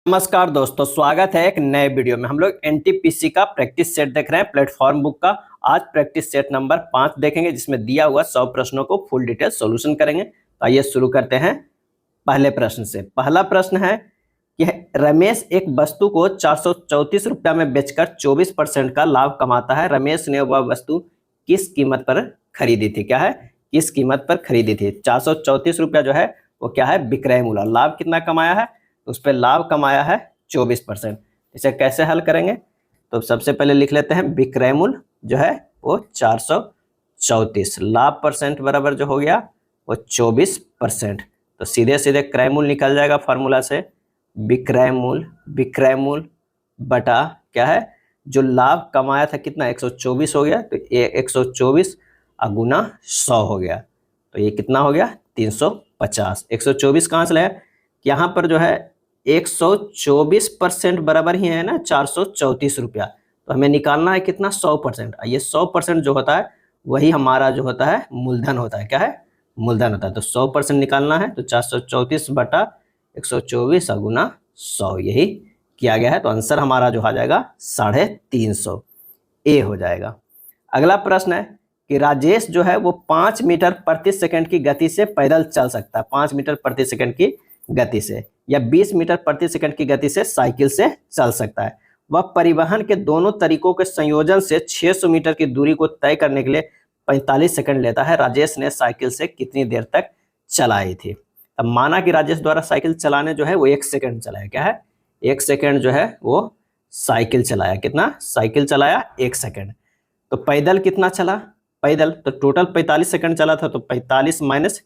नमस्कार दोस्तों, स्वागत है एक नए वीडियो में। हम लोग एनटीपीसी का प्रैक्टिस सेट देख रहे हैं प्लेटफॉर्म बुक का। आज प्रैक्टिस सेट नंबर 5 देखेंगे, जिसमें दिया हुआ 100 प्रश्नों को फुल डिटेल सॉल्यूशन करेंगे। तो आइए शुरू करते हैं पहले प्रश्न से। पहला प्रश्न है कि रमेश एक वस्तु को 434 रुपया में बेचकर 24% का लाभ कमाता है। रमेश ने वह वस्तु किस कीमत पर खरीदी थी? क्या है? किस कीमत पर खरीदी थी? 434 रुपया जो है वो क्या है? विक्रय मूल्य। लाभ कितना कमाया है? उस पर लाभ कमाया है 24%। इसे कैसे हल करेंगे? तो सबसे पहले लिख लेते हैं विक्रय मूल्य जो है वो 434, लाभ परसेंट बराबर जो हो गया वो 24%। तो सीधे सीधे क्रय मूल्य निकल जाएगा फॉर्मूला से। विक्रय मूल्य बटा क्या है? जो लाभ कमाया था कितना? 124 हो गया, तो ये 124 गुना 100 हो गया, तो ये कितना हो गया? 350। 124 कहाँ से लाया? यहाँ पर जो है 124% बराबर ही है ना 434 रुपया, तो हमें निकालना है कितना? 100%। ये 100% जो होता है वही हमारा जो होता है मूलधन होता है। क्या है? मूलधन होता है। तो 100% निकालना है, तो 434 बटा 124 गुना 100, यही किया गया है। तो आंसर हमारा जो आ जाएगा 350 ए हो जाएगा। अगला प्रश्न है कि राजेश जो है वो 5 मीटर प्रति सेकंड की गति से पैदल चल सकता है। 5 मीटर प्रति सेकंड की गति से, या 20 मीटर प्रति सेकंड की गति से साइकिल से चल सकता है। वह परिवहन के दोनों तरीकों के संयोजन से 600 मीटर की दूरी को तय करने के लिए 45 सेकंड लेता है। राजेश ने साइकिल से कितनी देर तक चलाई थी? अब माना कि राजेश द्वारा साइकिल चलाने जो है वो 1 सेकंड चलाया। क्या है? 1 सेकंड जो है वो साइकिल चलाया। कितना? साइकिल चलाया 1 सेकंड। तो पैदल कितना चला? पैदल तो टोटल 45 सेकंड चला था, तो 45 माइनस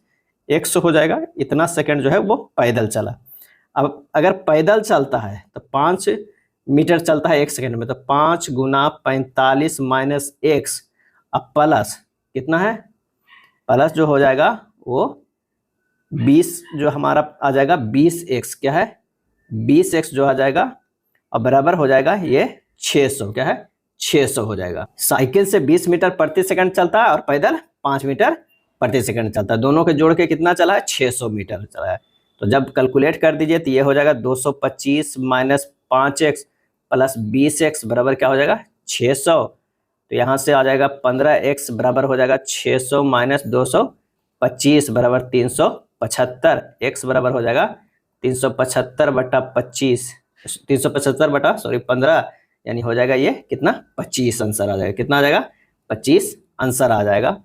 100 हो जाएगा। इतना सेकंड जो है वो पैदल चला। अब अगर पैदल चलता है तो 5 मीटर चलता है 1 सेकंड में, तो 5 गुना 45 माइनस 1, अब प्लस कितना है? प्लस जो हो जाएगा वो 20 जो हमारा आ जाएगा 20x। क्या है? 20x जो आ जाएगा और बराबर हो जाएगा ये 600। क्या है? 600 हो जाएगा। साइकिल से 20 मीटर प्रति सेकंड चलता है और पैदल 5 मीटर प्रति सेकंड चलता है। दोनों के जोड़ के कितना चला है? 600 मीटर चला है। तो जब कैलकुलेट कर दीजिए तो ये हो जाएगा 225 माइनस 5x प्लस 20x बराबर क्या हो जाएगा? 600। तो यहाँ से आ जाएगा 15x बराबर हो जाएगा 600 माइनस 225 बराबर 375। x बराबर हो जाएगा 375 बटा 25, 375 बटा 15, यानी हो जाएगा ये कितना? 25 आंसर आ जाएगा। कितना आ जाएगा? 25 आंसर आ जाएगा।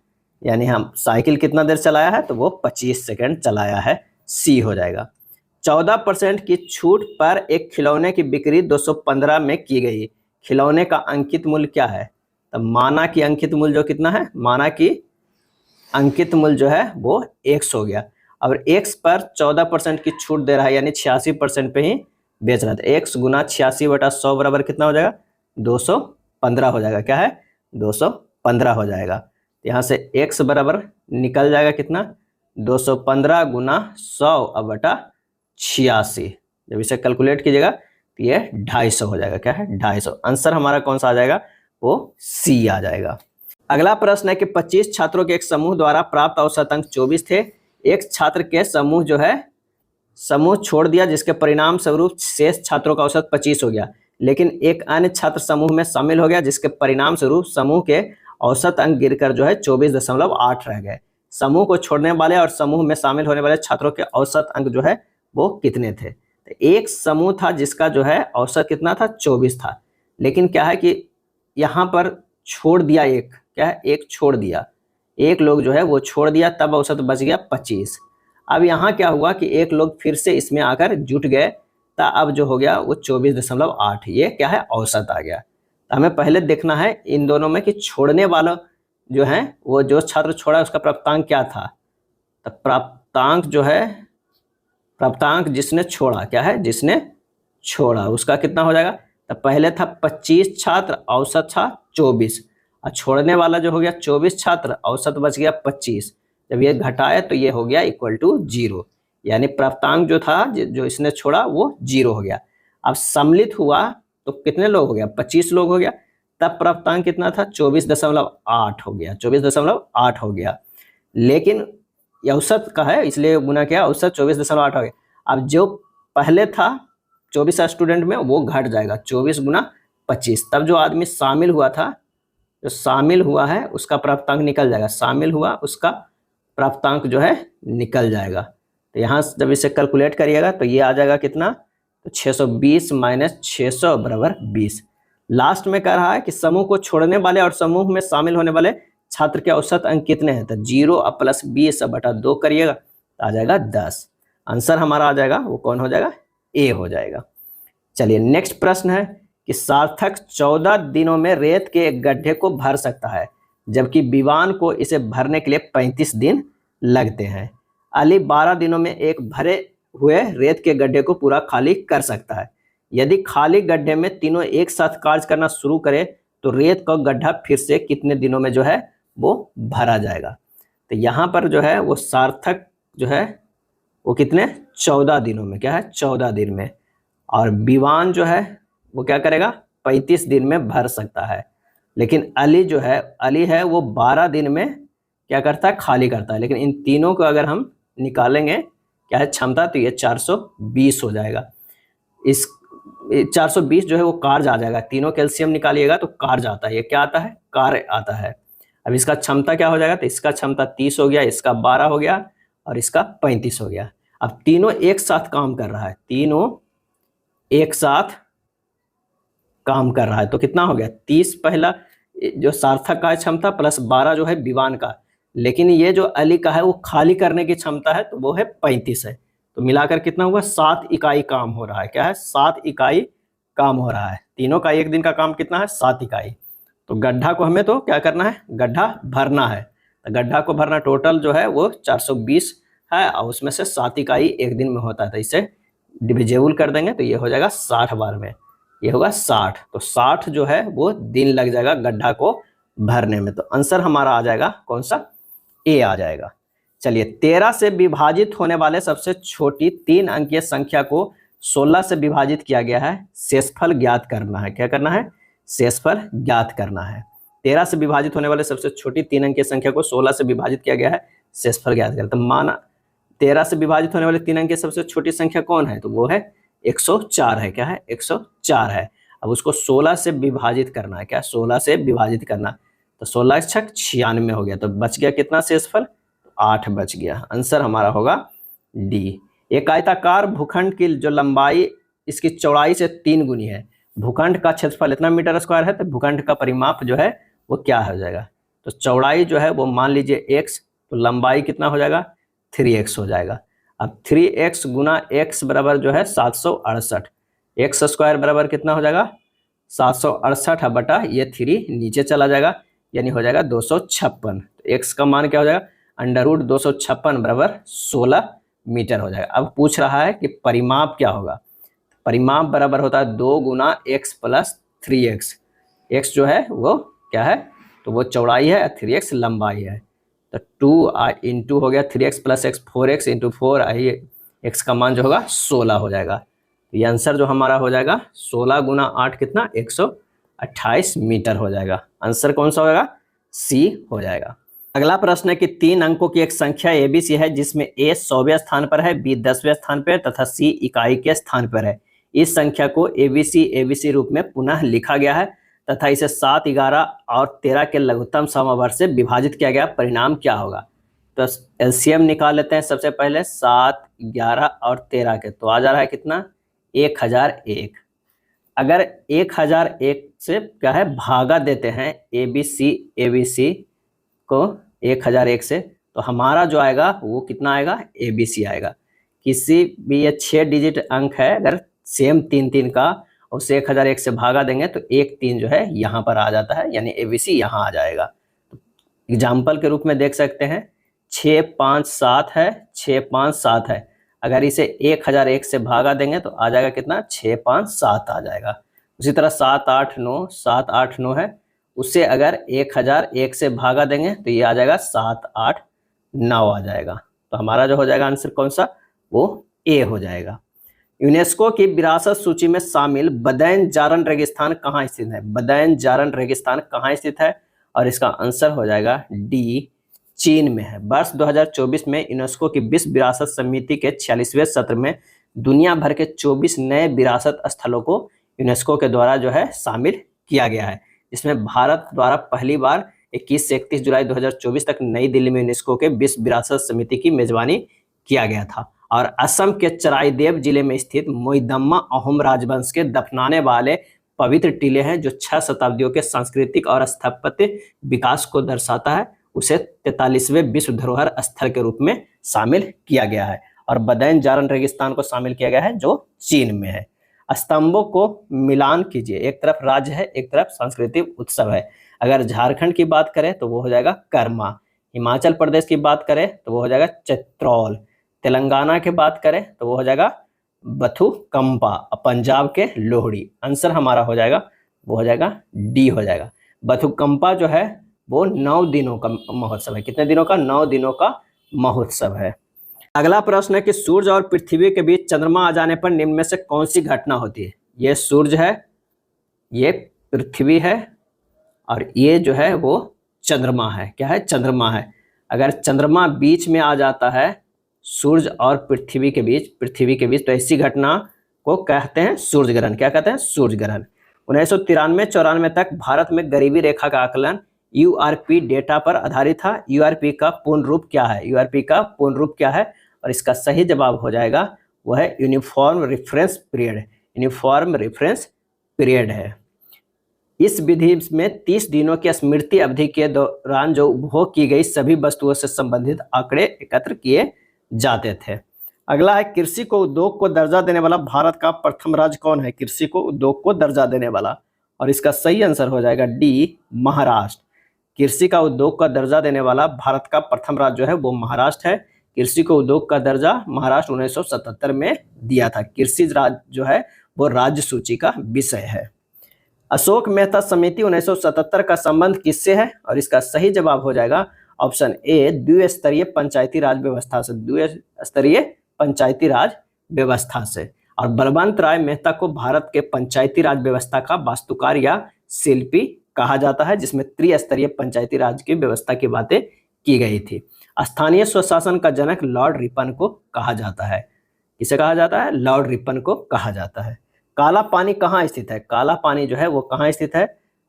यानी हम साइकिल कितना देर चलाया है? तो वो 25 सेकंड चलाया है। सी हो जाएगा। 14% की छूट पर एक खिलौने की बिक्री 215 में की गई। खिलौने का अंकित मूल्य क्या है? तो माना कि अंकित मूल्य जो कितना है? माना कि अंकित मूल्य जो है वो 100 हो गया। और x पर 14% की छूट दे रहा है, यानी 86% पे ही बेच रहा था। x गुना 86 बटा 100 बराबर कितना हो जाएगा? 215 हो जाएगा। क्या है? 215 हो जाएगा। यहाँ से x बराबर निकल जाएगा कितना? 215 गुना 100 बटा 86। जब इसे कैलकुलेट कीजिएगा तो ये 250 हो जाएगा। क्या है? 250। आंसर हमारा कौन सा आ जाएगा? वो सी आ जाएगा। अगला प्रश्न है कि 25 छात्रों के एक समूह द्वारा प्राप्त औसत अंक 24 थे। एक छात्र के समूह जो है समूह छोड़ दिया, जिसके परिणाम स्वरूप शेष छात्रों का औसत 25 हो गया। लेकिन एक अन्य छात्र समूह में शामिल हो गया, जिसके परिणाम स्वरूप समूह के औसत अंक गिरकर जो है 24.8 रह गए। समूह को छोड़ने वाले और समूह में शामिल होने वाले छात्रों के औसत अंक जो है वो कितने थे? तो एक समूह था जिसका जो है औसत कितना था? 24 था। लेकिन क्या है कि यहाँ पर छोड़ दिया एक। क्या है? एक छोड़ दिया, एक लोग जो है वो छोड़ दिया, तब औसत बच गया 25। अब यहाँ क्या हुआ कि एक लोग फिर से इसमें आकर जुट गए, तो अब जो हो गया वो 24.8, ये क्या है? औसत आ गया। तो हमें पहले देखना है इन दोनों में कि छोड़ने वाला जो है वो जो छात्र छोड़ा उसका प्राप्तांक क्या था। तो प्राप्तांक जो है, प्राप्तांक जिसने छोड़ा, क्या है? जिसने छोड़ा उसका कितना हो जाएगा? तो पहले था 25 छात्र, औसत था 24, और छोड़ने वाला जो हो गया 24 छात्र, औसत बच गया 25। जब ये घटाए तो ये हो गया इक्वल टू 0, यानी प्राप्तांक जो था जो इसने छोड़ा वो 0 हो गया। अब सम्मिलित हुआ तो कितने लोग हो गया? 25 लोग हो गया। तब प्राप्तांक कितना था? 24.8 हो गया। 24.8 हो गया। लेकिन ये औसत का है इसलिए गुना किया, औसत 24.8 हो गया। अब जो पहले था 24 स्टूडेंट में वो घट जाएगा, 24 गुना 25। तब जो आदमी शामिल हुआ था, जो शामिल हुआ है उसका प्राप्तांक निकल जाएगा, शामिल हुआ उसका प्राप्तांक जो है निकल जाएगा। तो यहाँ जब इसे कैलकुलेट करिएगा तो ये आ जाएगा कितना, तो 620 माइनस 600 बराबर 20। लास्ट में कह रहा है कि समूह को छोड़ने वाले और समूह में शामिल होने वाले छात्र के औसत अंक कितने हैं, तो 0 और प्लस 20 बटा 2 करिएगा तो आ जाएगा 10। आंसर हमारा आ जाएगा वो कौन हो जाएगा, ए हो जाएगा। चलिए नेक्स्ट प्रश्न है कि सार्थक 14 दिनों में रेत के एक गड्ढे को भर सकता है, जबकि विवान को इसे भरने के लिए 35 दिन लगते हैं। अली 12 दिनों में एक भरे हुए रेत के गड्ढे को पूरा खाली कर सकता है। यदि खाली गड्ढे में तीनों एक साथ कार्य करना शुरू करें तो रेत का गड्ढा फिर से कितने दिनों में जो है वो भरा जाएगा। तो यहाँ पर जो है वो सार्थक जो है वो कितने, 14 दिनों में, क्या है 14 दिन में, और विवान जो है वो क्या करेगा 35 दिन में भर सकता है। लेकिन अली जो है, अली है वो 12 दिन में क्या करता है, खाली करता है। लेकिन इन तीनों को अगर हम निकालेंगे क्या है क्षमता, तो ये 420 हो जाएगा। इस 420 जो है वो कार्य आ जाएगा, तीनों कैल्शियम निकालिएगा तो कार्य आता है, ये क्या आता है, कार्य आता है। अब इसका क्षमता क्या हो जाएगा, तो इसका क्षमता 30 हो गया, इसका 12 हो गया और इसका 35 हो गया। अब तीनों एक साथ काम कर रहा है, तीनों एक साथ काम कर रहा है, तो कितना हो गया 30 पहला जो सार्थक का क्षमता प्लस 12 जो है विवान का। लेकिन ये जो अली का है वो खाली करने की क्षमता है, तो वो है 35 है। तो मिलाकर कितना हुआ, 7 इकाई काम हो रहा है, क्या है 7 इकाई काम हो रहा है। तीनों का एक दिन का काम कितना है, 7 इकाई। तो गड्ढा को हमें तो क्या करना है, गड्ढा भरना है। तो गड्ढा को भरना टोटल जो है वो 420 है और उसमें से 7 इकाई एक दिन में होता है। तो इसे डिविजेबल कर देंगे तो ये हो जाएगा 60 बार में, ये होगा 60। तो 60 जो है वो दिन लग जाएगा गड्ढा को भरने में। तो आंसर हमारा आ जाएगा कौन सा, ए आ जाएगा। चलिए 13 से विभाजित होने वाले सबसे छोटी 3 अंकीय संख्या को 16 से विभाजित किया गया है, शेषफल ज्ञात करना है। क्या करना है, शेषफल ज्ञात करना है। 13 से विभाजित होने वाले सबसे छोटी 3 अंकीय संख्या को 16 से विभाजित किया गया है, शेषफल ज्ञात करना। तो माना 13 से विभाजित होने वाले 3 अंकीय सबसे छोटी संख्या कौन है, तो वो है 104 है, क्या है 104 है। अब उसको 16 से विभाजित करना है, क्या 16 से विभाजित करना, तो 16 छक 96 हो गया। तो बच गया कितना शेषफल, 8 बच गया। आंसर हमारा होगा डी। एक आयताकार भूखंड की जो लंबाई इसकी चौड़ाई से 3 गुनी है, भूखंड का क्षेत्रफल इतना मीटर स्क्वायर है, तो भूखंड का परिमाप जो है वो क्या हो जाएगा, तो चौड़ाई जो है वो मान लीजिए x, तो लंबाई कितना हो जाएगा 3x हो जाएगा। अब 3x गुना x बराबर जो है 768, एक्स स्क्वायर बराबर कितना हो जाएगा 768 बटा ये 3 नीचे चला जाएगा, यानी हो जाएगा 256। तो x का मान क्या हो जाएगा, अंडर रूट 256 बराबर 16 मीटर हो जाएगा। अब पूछ रहा है कि परिमाप क्या होगा, परिमाप बराबर होता है 2 गुना x प्लस 3x। x जो है वो क्या है, तो वो चौड़ाई है, 3x लंबाई है। तो 2 इंटू हो गया 3x plus x, 4x into 4 आई, x का मान जो होगा 16 हो जाएगा। तो ये आंसर जो हमारा हो जाएगा 16 गुना 8 कितना 128 मीटर हो जाएगा। आंसर कौन सा होगा, सी हो जाएगा। अगला प्रश्न है कि 3 अंकों की एक संख्या ABC है जिसमें A 100वें स्थान पर है, B 10वें स्थान पर तथा C इकाई के स्थान पर है। इस संख्या को ABC रूप में पुनः लिखा गया है तथा इसे 7, 11 और 13 के लघुत्तम समवर्ग से विभाजित किया गया, परिणाम क्या होगा। तो एलसीएम निकाल लेते हैं सबसे पहले, 7, 11 और 13 के, तो आ जा रहा है कितना 1001। अगर 1001 से क्या है भागा देते हैं ABC को 1001 से, तो हमारा जो आएगा वो कितना आएगा, ABC आएगा। किसी भी ये 6 डिजिट अंक है, अगर सेम 3 का उसे 1001 से भागा देंगे तो 1 3 जो है यहाँ पर आ जाता है, यानी ABC यहाँ आ जाएगा। तो एग्जाम्पल के रूप में देख सकते हैं 6 5 7 है, 6 5 7 है, अगर इसे 1001 से भागा देंगे तो आ जाएगा कितना 6 5 7 आ जाएगा। उसी तरह 7 8 9 है, उससे अगर 1001 से भागा देंगे तो ये आ जाएगा 7 8 9 आ जाएगा। तो हमारा जो हो जाएगा आंसर कौन सा, वो ए हो जाएगा। यूनेस्को की विरासत सूची में शामिल बदैन जारन रेगिस्तान कहाँ स्थित है, बदैन जारन रेगिस्तान कहाँ स्थित है, और इसका आंसर हो जाएगा डी, चीन में है। वर्ष 2024 में यूनेस्को की विश्व विरासत समिति के 46वें सत्र में दुनिया भर के 24 नए विरासत स्थलों को यूनेस्को के द्वारा जो है शामिल किया गया है, जिसमें भारत द्वारा पहली बार 21 से 31 जुलाई 2024 तक नई दिल्ली में यूनेस्को के विश्व विरासत समिति की मेजबानी किया गया था। और असम के चराईदेव जिले में स्थित मोईदम्मा अहोम राजवंश के दफनाने वाले पवित्र टीले हैं, जो 6 शताब्दियों के सांस्कृतिक और स्थापत्य विकास को दर्शाता है, उसे 43वें विश्व धरोहर स्थल के रूप में शामिल किया गया है। और बदैन जारन रेगिस्तान को शामिल किया गया है, जो चीन में है। स्तंभों को मिलान कीजिए, एक तरफ राज्य है, एक तरफ सांस्कृतिक उत्सव है। अगर झारखंड की बात करें तो वो हो जाएगा कर्मा, हिमाचल प्रदेश की बात करें तो वो हो जाएगा चैत्रौल, तेलंगाना की बात करें तो वो हो जाएगा बथुकंपा, पंजाब के लोहड़ी। आंसर हमारा हो जाएगा वो हो जाएगा डी हो जाएगा। बथुकंपा जो है वो 9 दिनों का महोत्सव है। कितने दिनों का? 9 दिनों का महोत्सव है। अगला प्रश्न है कि सूर्य और पृथ्वी के बीच चंद्रमा आ जाने पर निम्न में से कौन सी घटना होती है? ये सूर्य है, ये पृथ्वी है, और ये जो है वो चंद्रमा है। क्या है? चंद्रमा है। अगर चंद्रमा बीच में आ जाता है सूर्य और पृथ्वी के बीच, तो ऐसी घटना को कहते हैं सूर्य ग्रहण। क्या कहते हैं? सूर्य ग्रहण। 1993-94 तक भारत में गरीबी रेखा का आकलन यूआरपी डेटा पर आधारित था। यूआरपी का पूर्ण रूप क्या है? यूआरपी का पूर्ण रूप क्या है? और इसका सही जवाब हो जाएगा वो है uniform reference period. Uniform reference period है। इस विधि में 30 दिनों की स्मृति अवधि के दौरान जो उपभोग की गई सभी वस्तुओं से संबंधित आंकड़े एकत्र किए जाते थे। अगला है कृषि को उद्योग को दर्जा देने वाला भारत का प्रथम राज्य कौन है? कृषि को उद्योग को दर्जा देने वाला, और इसका सही आंसर हो जाएगा डी, महाराष्ट्र। कृषि का उद्योग का दर्जा देने वाला भारत का प्रथम राज्य जो है वो महाराष्ट्र है। कृषि को उद्योग का दर्जा महाराष्ट्र 1977 में दिया था। कृषि राज्य जो है वो राज्य सूची का विषय है। अशोक मेहता समिति 1977 का संबंध किससे है? और इसका सही जवाब हो जाएगा ऑप्शन ए, द्विस्तरीय पंचायती राज व्यवस्था से। द्विस्तरीय पंचायती राज व्यवस्था से। और बलवंत राय मेहता को भारत के पंचायती राज व्यवस्था का वास्तुकार या शिल्पी कहा जाता है, जिसमें त्रिस्तरीय पंचायती राज की व्यवस्था की बातें की गई थी। स्थानीय स्वशासन का जनक लॉर्ड रिपन को कहा जाता है। किसे कहा जाता है? लॉर्ड रिपन को कहा जाता है। काला पानी कहाँ स्थित है? काला पानी जो है वो कहाँ स्थित है?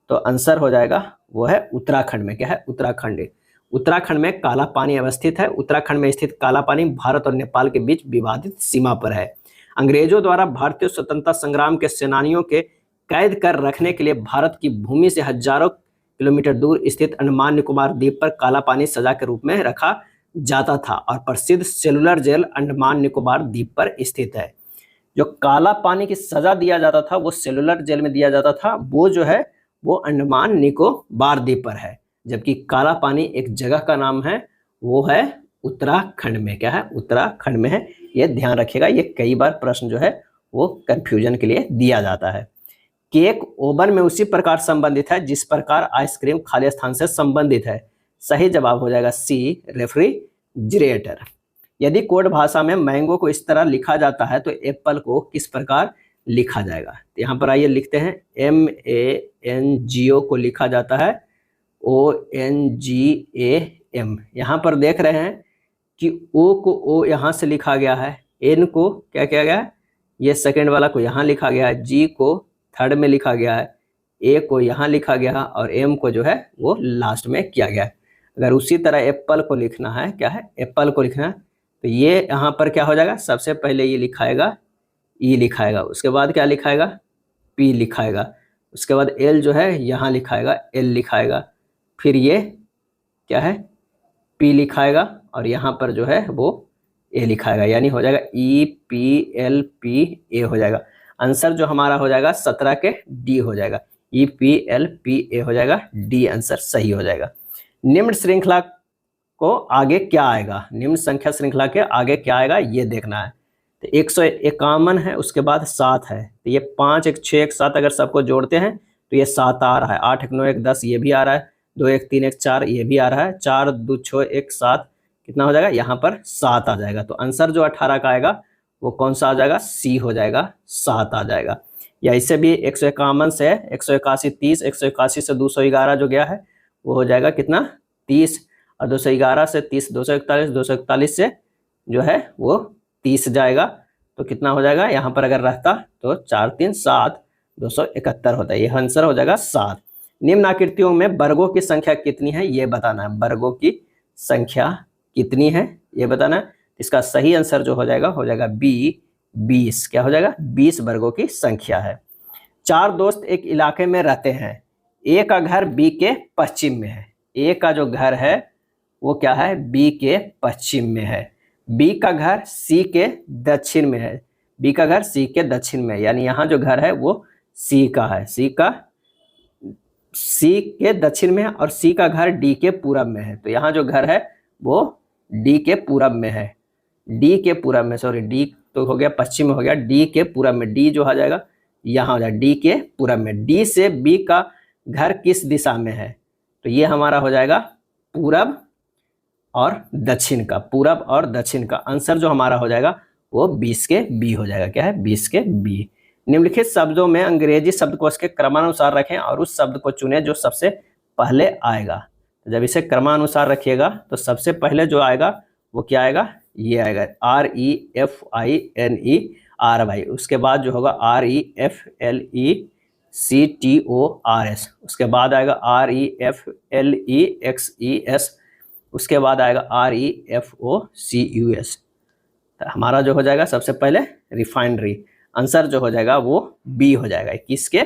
तो आंसर हो जाएगा वो है उत्तराखंड में। क्या है? उत्तराखंड। उत्तराखंड में काला पानी अवस्थित है। उत्तराखंड में स्थित काला पानी भारत और नेपाल के बीच विवादित सीमा पर है। अंग्रेजों द्वारा भारतीय स्वतंत्रता संग्राम के सेनानियों के कैद कर रखने के लिए भारत की भूमि से हजारों किलोमीटर दूर स्थित अंडमान निकोबार द्वीप पर काला पानी सजा के रूप में रखा जाता था, और प्रसिद्ध सेलुलर जेल अंडमान निकोबार द्वीप पर स्थित है। जो काला पानी की सजा दिया जाता था वो सेलुलर जेल में दिया जाता था, वो जो है वो अंडमान निकोबार द्वीप पर है। जबकि काला पानी एक जगह का नाम है, वो है उत्तराखंड में। क्या है? उत्तराखंड में है। ये ध्यान रखिएगा, ये कई बार प्रश्न जो है वो कंफ्यूजन के लिए दिया जाता है। केक ओवन में उसी प्रकार संबंधित है जिस प्रकार आइसक्रीम खाली स्थान से संबंधित है। सही जवाब हो जाएगा सी, रेफ्रिजरेटर। यदि कोड भाषा में मैंगो को इस तरह लिखा जाता है तो एप्पल को किस प्रकार लिखा जाएगा? तो यहाँ पर आइए लिखते हैं। MANGO को लिखा जाता है ONGAM। यहाँ पर देख रहे हैं कि O को O यहाँ से लिखा गया है, N को क्या किया गया है, ये सेकेंड वाला को यहाँ लिखा गया है, G को थर्ड में लिखा गया है, A को यहाँ लिखा गया है, और M को जो है वो लास्ट में किया गया है। अगर उसी तरह एप्पल को लिखना है, क्या है, एप्पल को लिखना है, तो ये यहाँ पर क्या हो जाएगा, सबसे पहले ये लिखाएगा E लिखाएगा, उसके बाद क्या लिखाएगा P लिखाएगा, उसके बाद L जो है यहाँ लिखाएगा L लिखाएगा, फिर ये क्या है P लिखाएगा, और यहाँ पर जो है वो A लिखाएगा, यानी हो जाएगा EPLPA हो जाएगा। आंसर जो हमारा हो जाएगा 17 के D हो जाएगा, EPLPA हो जाएगा, D आंसर सही हो जाएगा। निम्न श्रृंखला को आगे क्या आएगा, निम्न संख्या श्रृंखला के आगे क्या आएगा ये देखना है। तो 151 है, उसके बाद 7 है, तो ये 5 1 6 1 7 अगर सबको जोड़ते हैं तो ये 7 आ रहा है, 8 1 9 1 10 ये भी आ रहा है, 2 1 3 1 4 ये भी आ रहा है, 4 2 6 1 7 कितना हो जाएगा, यहाँ पर 7 आ जाएगा। तो आंसर जो 18 का आएगा वो कौन सा आ जाएगा, सी हो जाएगा, 7 आ जाएगा। या इससे भी 151 से 181 30, 181 से 211 जो गया है वो हो जाएगा कितना 30, और 211 से 30 241, 241 से जो है वो 30 जाएगा, तो कितना हो जाएगा, यहाँ पर अगर रहता तो 4 3 7 271 होता है। ये आंसर हो जाएगा 7। निम्न आकृतियों में वर्गों की संख्या कितनी है ये बताना है। वर्गों की संख्या कितनी है ये बताना है। इसका सही आंसर जो हो जाएगा बी 20। क्या हो जाएगा, 20 वर्गों की संख्या है। 4 दोस्त एक इलाके में रहते हैं। ए का घर बी के पश्चिम में है। ए का जो घर है वो क्या है, बी के पश्चिम में है। बी का घर सी के दक्षिण में है। बी का घर सी के दक्षिण में है, यानी यहाँ जो घर है वो सी का है। सी के दक्षिण में है और सी का घर डी के पूरब में है। तो यहाँ जो घर है वो डी के पूरब में है। डी के पूरब में, सॉरी डी तो हो गया पश्चिम में, हो गया डी के पूरब में। डी जो आ जाएगा यहाँ हो जाएगा डी के पूरब में। डी से बी का घर किस दिशा में है, तो ये हमारा हो जाएगा पूरब और दक्षिण का। पूरब और दक्षिण का आंसर जो हमारा हो जाएगा वो 20 के बी हो जाएगा। क्या है, 20 के बी। निम्नलिखित शब्दों में अंग्रेजी शब्दकोश के क्रमानुसार रखें और उस शब्द को चुनें जो सबसे पहले आएगा। तो जब इसे क्रमानुसार रखिएगा तो सबसे पहले जो आएगा वो क्या आएगा, ये आएगा REFINERY। उसके बाद जो होगा REFLECTORS। उसके बाद आएगा REFLEXES। उसके बाद आएगा REFOCUS। तो हमारा जो हो जाएगा सबसे पहले रिफाइनरी। आंसर जो हो जाएगा वो बी हो जाएगा, 21 के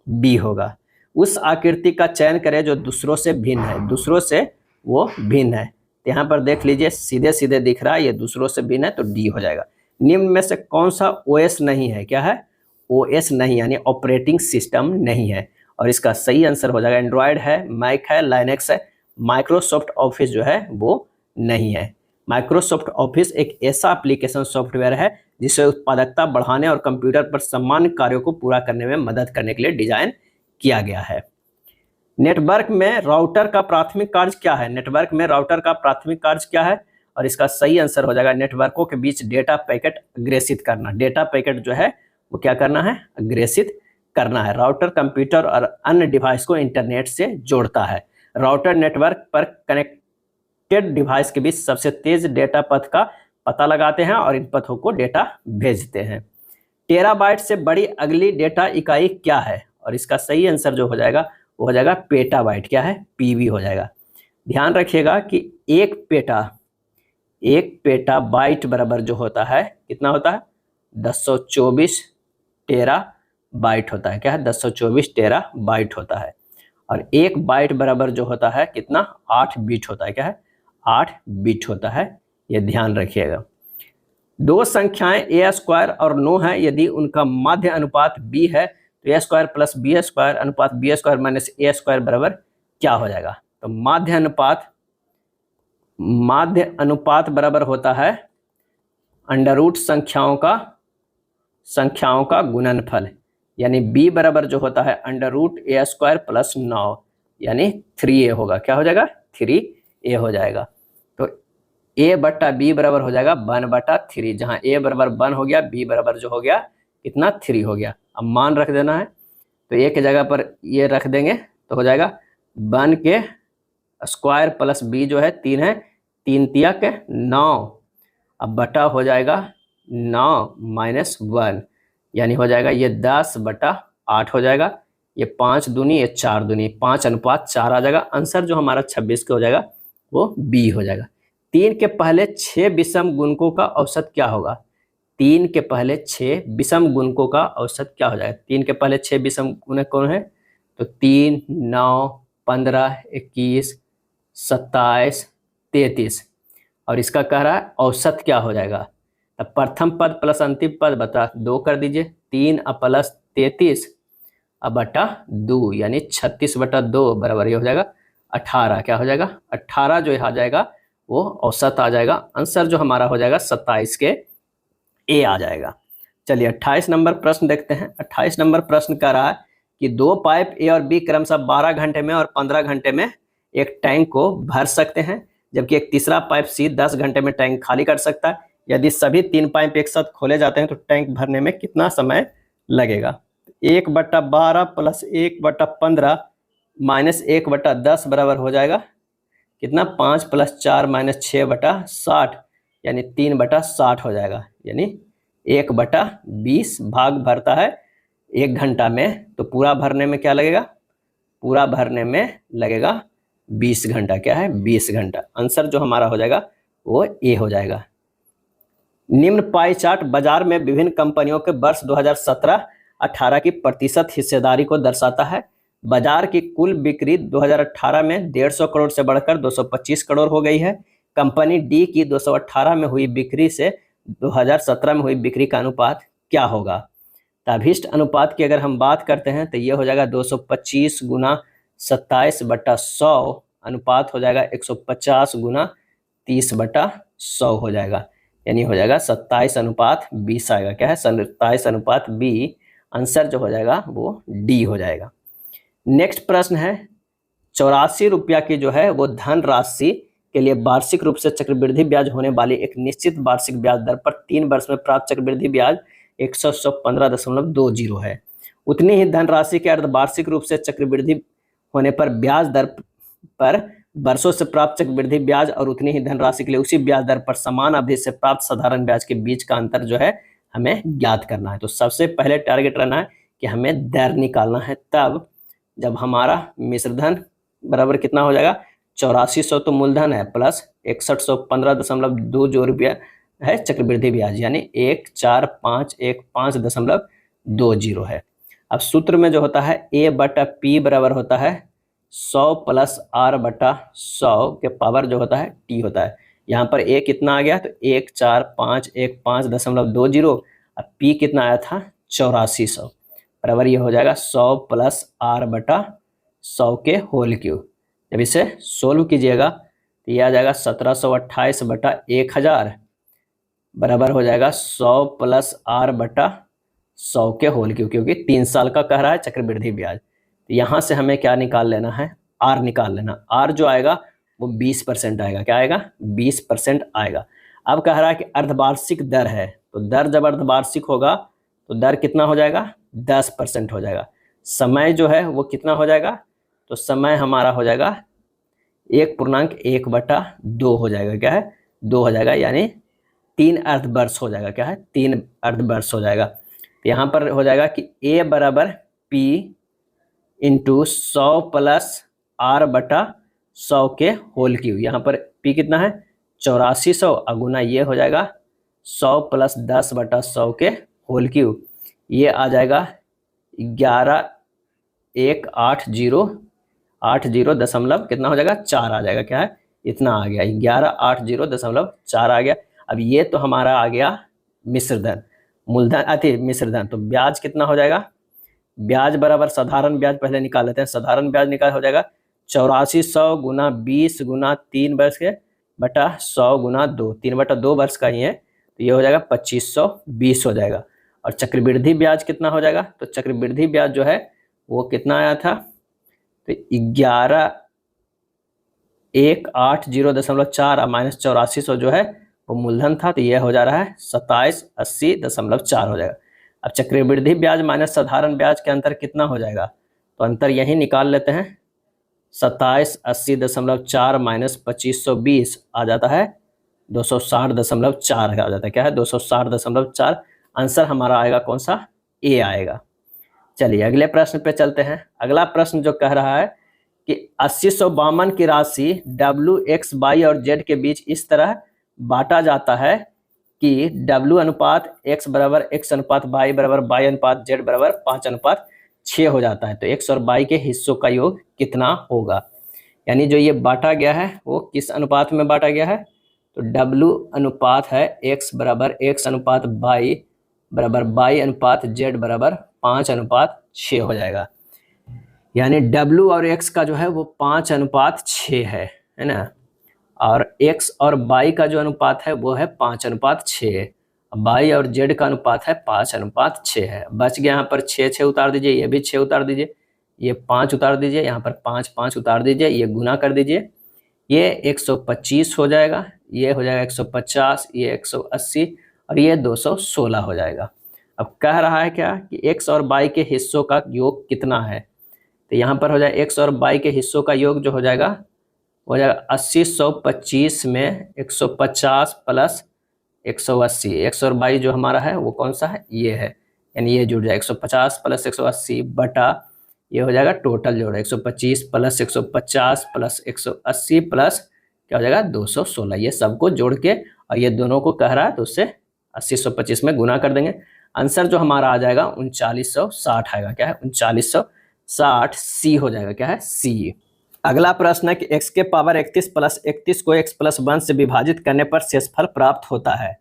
बी होगा। उस आकृति का चयन करें जो दूसरों से भिन्न है। दूसरों से वो भिन्न है, तो यहाँ पर देख लीजिए सीधे सीधे दिख रहा है, ये दूसरों से भिन्न है तो डी हो जाएगा। निम्न में से कौन सा OS नहीं है, क्या है, OS नहीं, यानी ऑपरेटिंग सिस्टम नहीं है। और इसका सही आंसर हो जाएगा एंड्रॉयड है, मैक है, लाइनेक्स है। माइक्रोसॉफ्ट ऑफिस जो है वो नहीं है। माइक्रोसॉफ्ट ऑफिस एक ऐसा एप्लीकेशन सॉफ्टवेयर है जिसे उत्पादकता बढ़ाने और कंप्यूटर पर सामान्य कार्यों को पूरा करने में मदद करने के लिए डिजाइन किया गया है। नेटवर्क में राउटर का प्राथमिक कार्य क्या है। नेटवर्क में राउटर का प्राथमिक कार्य क्या है, और इसका सही आंसर हो जाएगा नेटवर्कों के बीच डेटा पैकेट अग्रेषित करना। डेटा पैकेट जो है वो क्या करना है, अग्रेषित करना है। राउटर कंप्यूटर और अन्य डिवाइस को इंटरनेट से जोड़ता है। राउटर नेटवर्क पर कनेक्टेड डिवाइस के बीच सबसे तेज डेटा पथ का पता लगाते हैं और इन पथों को डेटा भेजते हैं। टेराबाइट से बड़ी अगली डेटा इकाई क्या है, और इसका सही आंसर जो हो जाएगा वो हो जाएगा पेटाबाइट। क्या है, PB हो जाएगा। ध्यान रखिएगा कि एक पेटाबाइट बराबर जो होता है कितना होता है, 1024 टेराबाइट होता है। क्या है, 1024 टेराबाइट होता है। और एक बाइट बराबर जो होता है कितना, 8 बिट होता है। क्या है, 8 बिट होता है, ये ध्यान रखिएगा। दो संख्याएं A² और 9 है, यदि उनका माध्य अनुपात B है तो A² + B² अनुपात B² - A² बराबर क्या हो जाएगा। तो माध्य अनुपात बराबर होता है अंडररूट संख्याओं का गुणनफल, यानी B बराबर जो होता है अंडररूट A² + 9 यानी 3A होगा। क्या हो जाएगा, 3A हो जाएगा। तो A/B बराबर हो जाएगा 1/3, जहाँ A बराबर 1 हो गया, B बराबर जो हो गया कितना, 3 हो गया। अब मान रख देना है, तो A के जगह पर ये रख देंगे तो हो जाएगा 1 के स्क्वायर प्लस B जो है 3 है, 3 तिया के 9। अब बटा हो जाएगा 9 - 1, यानी हो जाएगा ये 10/8 हो जाएगा। ये 5 दूनी, ये 4 दूनी, 5:4 आ जाएगा। आंसर जो हमारा 26 का हो जाएगा वो B हो जाएगा। 3 के पहले 6 विषम गुणकों का औसत क्या होगा। 3 के पहले 6 विषम गुणकों का औसत क्या हो जाएगा। 3 के पहले 6 विषम गुणक कौन है, तो 3, 9, 15, 21, 27, 33। और इसका कह रहा है औसत क्या हो जाएगा। तब प्रथम पद प्लस अंतिम पद बता 2 कर दीजिए। 3 + 33 बटा 2 यानी 36/2 बराबर ये हो जाएगा 18। क्या हो जाएगा, 18 जो आ जाएगा वो औसत आ जाएगा। आंसर जो हमारा हो जाएगा 27 के A आ जाएगा। चलिए 28 नंबर प्रश्न देखते हैं। 28 नंबर प्रश्न कह रहा है कि 2 पाइप A और B क्रमशः 12 घंटे में और 15 घंटे में एक टैंक को भर सकते हैं, जबकि एक तीसरा पाइप C 10 घंटे में टैंक खाली कर सकता है। यदि सभी 3 पाइप एक साथ खोले जाते हैं तो टैंक भरने में कितना समय लगेगा। 1/12 + 1/15 - 1/10 बराबर हो जाएगा कितना, 5 + 4 - 6/60 यानी 3/60 हो जाएगा। यानी 1/20 भाग भरता है 1 घंटा में, तो पूरा भरने में क्या लगेगा, पूरा भरने में लगेगा 20 घंटा। क्या है, 20 घंटा। आंसर जो हमारा हो जाएगा वो ए हो जाएगा। निम्न पाई चार्ट बाजार में विभिन्न कंपनियों के वर्ष 2017-18 की प्रतिशत हिस्सेदारी को दर्शाता है। बाजार की कुल बिक्री 2018 में 150 करोड़ से बढ़कर 225 करोड़ हो गई है। कंपनी डी की 218 में हुई बिक्री से 2017 में हुई बिक्री का अनुपात क्या होगा। अभीष्ट अनुपात की अगर हम बात करते हैं तो ये हो जाएगा 225 गुना 27/100 अनुपात हो जाएगा 150 गुना 30/100 हो जाएगा, यानी हो जाएगा 27/20 आएगा। क्या है, 27/20। आंसर जो हो जाएगा वो डी हो जाएगा। नेक्स्ट प्रश्न है, 84 रुपया की जो है वो धन राशि के लिए वार्षिक रूप से चक्रवृद्धि ब्याज होने वाली एक निश्चित वार्षिक ब्याज दर पर 3 वर्ष में प्राप्त चक्रवृद्धि ब्याज 115.20 है। उतनी ही धनराशि के अर्धवार्षिक रूप से चक्रवृद्धि होने पर ब्याज दर पर वर्षों से प्राप्त चक्रवृद्धि ब्याज और उतनी ही धनराशि के लिए उसी ब्याज दर पर समान अवधि से प्राप्त साधारण ब्याज के बीच का अंतर जो है हमें ज्ञात करना है। तो सबसे पहले टारगेट रहना है कि हमें दर निकालना है। तब जब हमारा मिश्रधन बराबर कितना हो जाएगा, 8400 तो मूलधन है प्लस 6115.20 रुपया है चक्रवृद्धि ब्याज, यानी 14515.20 है। अब सूत्र में जो होता है A/P बराबर होता है 100 + R/100 के पावर जो होता है T होता है। यहाँ पर A कितना आ गया, तो 14515.20 और P कितना आया था 8400 बराबर ये हो जाएगा 100 + R/100 के होल क्यूब। जब इसे सोल्व कीजिएगा तो ये आ जाएगा 1728/1000 बराबर हो जाएगा 100 + R/100 के होल क्यूब, क्योंकि 3 साल का कह रहा है चक्रवृद्धि ब्याज। तो यहाँ से हमें क्या निकाल लेना है, R निकाल लेना। R जो आएगा वो 20% आएगा। क्या आएगा, 20% आएगा। अब कह रहा है कि अर्धवार्षिक दर है, तो दर जब अर्धवार्षिक होगा तो दर कितना हो जाएगा, 10% हो जाएगा। समय जो है वो कितना हो जाएगा, तो समय हमारा हो जाएगा 1.1/2 हो जाएगा। क्या है, 2 हो जाएगा, यानी 3 अर्धवर्ष हो जाएगा। क्या है, 3 अर्धवर्ष हो जाएगा। यहाँ पर हो जाएगा कि A बराबर P इंटू 100 + R/100 के होल क्यूब। यहाँ पर P कितना है 8400 अगुना ये हो जाएगा 100 + 10/100 के होल क्यूब। ये आ जाएगा 11,180 दशमलव कितना हो जाएगा 4 आ जाएगा। क्या है, इतना आ गया 11,80.4 आ गया। अब ये तो हमारा आ गया मिश्रधन, मूलधन मिश्रधन। तो ब्याज कितना हो जाएगा, ब्याज बराबर साधारण ब्याज पहले निकाल लेते हैं। साधारण ब्याज निकाल हो जाएगा 8400 गुना 20 गुना 3 वर्ष के बटा 100 गुना 2, 3/2 वर्ष का ही है, तो ये हो जाएगा 2520 हो जाएगा। और चक्रवृद्धि ब्याज कितना हो जाएगा, तो चक्रवृद्धि ब्याज जो है वो कितना आया था, तो 11,180.4 माइनस 8400 जो है वो मूलधन था, तो यह हो जा रहा है 2780.4 हो जाएगा। अब चक्रवृद्धि ब्याज माइनस साधारण ब्याज के अंतर कितना हो जाएगा, तो अंतर यही निकाल लेते हैं। 2780.4 माइनस 2520 आ जाता है 260.4 आ जाता है। क्या है, 260.4। आंसर हमारा आएगा कौन सा, ए आएगा। चलिए अगले प्रश्न पे चलते हैं। अगला प्रश्न जो कह रहा है कि 8052 की राशि W, X, Y और Z के बीच इस तरह बांटा जाता है कि W अनुपात X बराबर X अनुपात Y बराबर Y अनुपात Z बराबर 5:6 हो जाता है। तो X और Y के हिस्सों का योग कितना होगा। यानी जो ये बांटा गया है वो किस अनुपात में बांटा गया है, तो W अनुपात है X बराबर X अनुपात Y बराबर Y अनुपात Z बराबर 5:6 हो जाएगा। यानी W और X का जो है वो 5:6 है ना, और X और Y का जो अनुपात है वो है 5:6। Y और Z का अनुपात है 5:6 है। बच गया यहाँ पर 6 उतार दीजिए, ये भी 6 उतार दीजिए, ये 5 उतार दीजिए, यहाँ पर 5 उतार दीजिए, ये गुना कर दीजिए, ये 125 हो जाएगा, ये हो जाएगा 150, ये 180 और ये 216 हो जाएगा। अब कह रहा है क्या कि X और Y के हिस्सों का योग कितना है, तो यहाँ पर हो जाए X और Y के हिस्सों का योग जो हो जाएगा 80 125 में 150 प्लस 180, 122 जो हमारा है वो कौन सा है, ये है, यानी ये जुड़ जाए 150 प्लस 180 बटा, ये हो जाएगा टोटल जोड़ 125 प्लस 150 प्लस 180 प्लस क्या हो जाएगा 216, ये सबको जोड़ के और ये दोनों को कह रहा है तो उससे 80 125 में गुना कर देंगे। आंसर जो हमारा आ जाएगा 3960 आएगा, क्या है 3960, सी हो जाएगा, क्या है सी। अगला प्रश्न है कि x के पावर 31 प्लस 31 को x प्लस 1 से विभाजित करने पर शेषफल प्राप्त होता है।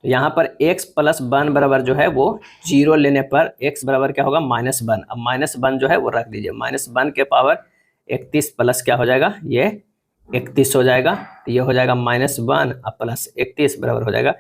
तो यहाँ पर x प्लस 1 बराबर जो है वो 0 लेने पर x बराबर क्या होगा -1। अब -1 जो है वो रख दीजिए, -1 के पावर 31 प्लस क्या हो जाएगा, ये 31 हो जाएगा, तो ये हो जाएगा -1 अब प्लस 31 बराबर हो जाएगा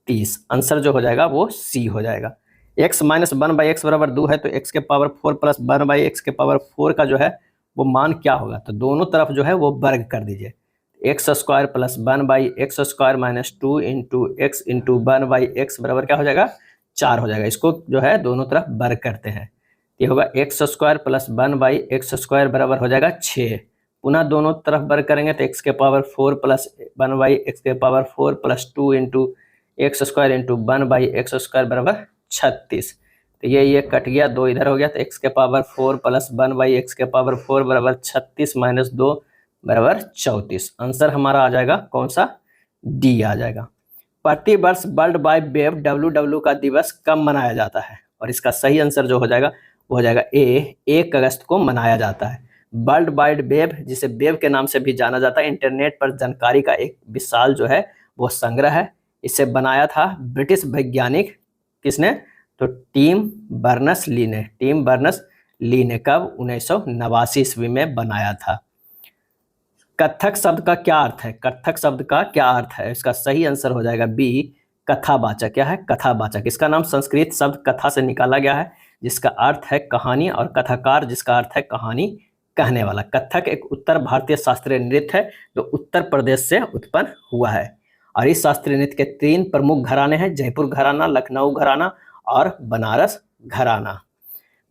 30। आंसर जो हो जाएगा वो सी हो जाएगा। x माइनस 1/x बराबर 2 है, तो x के पावर 4 प्लस 1/x के पावर 4 का जो है वो मान क्या होगा, तो दोनों तरफ जो है वो वर्ग कर दीजिए। X square plus 1/x square minus 2 into x into 1/x बराबर क्या हो जाएगा 4 हो जाएगा। इसको जो है दोनों तरफ वर्ग करते हैं, ये होगा x square plus 1/x square बराबर हो जाएगा 6। पुनः दोनों तरफ वर्ग करेंगे तो x के पावर 4 प्लस 1/x के power 4 plus 2 into x square into 1/x square बराबर 36। तो ये कट गया, 2 इधर हो गया, तो x के पावर 4 प्लस 1/x के पावर 4 बराबर 36 माइनस 2 बराबर 34। आंसर हमारा आ जाएगा कौन सा, डी आ जाएगा। प्रति वर्ष वर्ल्ड वाइड वेब WW का दिवस कब मनाया जाता है, और इसका सही आंसर जो हो जाएगा वो हो जाएगा ए, 1 अगस्त को मनाया जाता है। वर्ल्ड वाइड वेब, जिसे वेब के नाम से भी जाना जाता है, इंटरनेट पर जानकारी का एक विशाल जो है वो संग्रह है। इसे बनाया था ब्रिटिश वैज्ञानिक, किसने, तो टिम बर्नर्स-ली ने, टिम बर्नर्स-ली ने कब 1989 ईस्वी में बनाया था। कथक शब्द का क्या अर्थ है, कथक शब्द का क्या अर्थ है, इसका सही आंसर हो जाएगा बी, कथावाचक। क्या है, कथावाचक। इसका नाम संस्कृत शब्द कथा से निकाला गया है, जिसका अर्थ है कहानी, और कथाकार जिसका अर्थ है कहानी कहने वाला। कथक एक उत्तर भारतीय शास्त्रीय नृत्य है जो उत्तर प्रदेश से उत्पन्न हुआ है, और इस शास्त्रीय नृत्य के 3 प्रमुख घराने हैं, जयपुर घराना, लखनऊ घराना और बनारस घराना।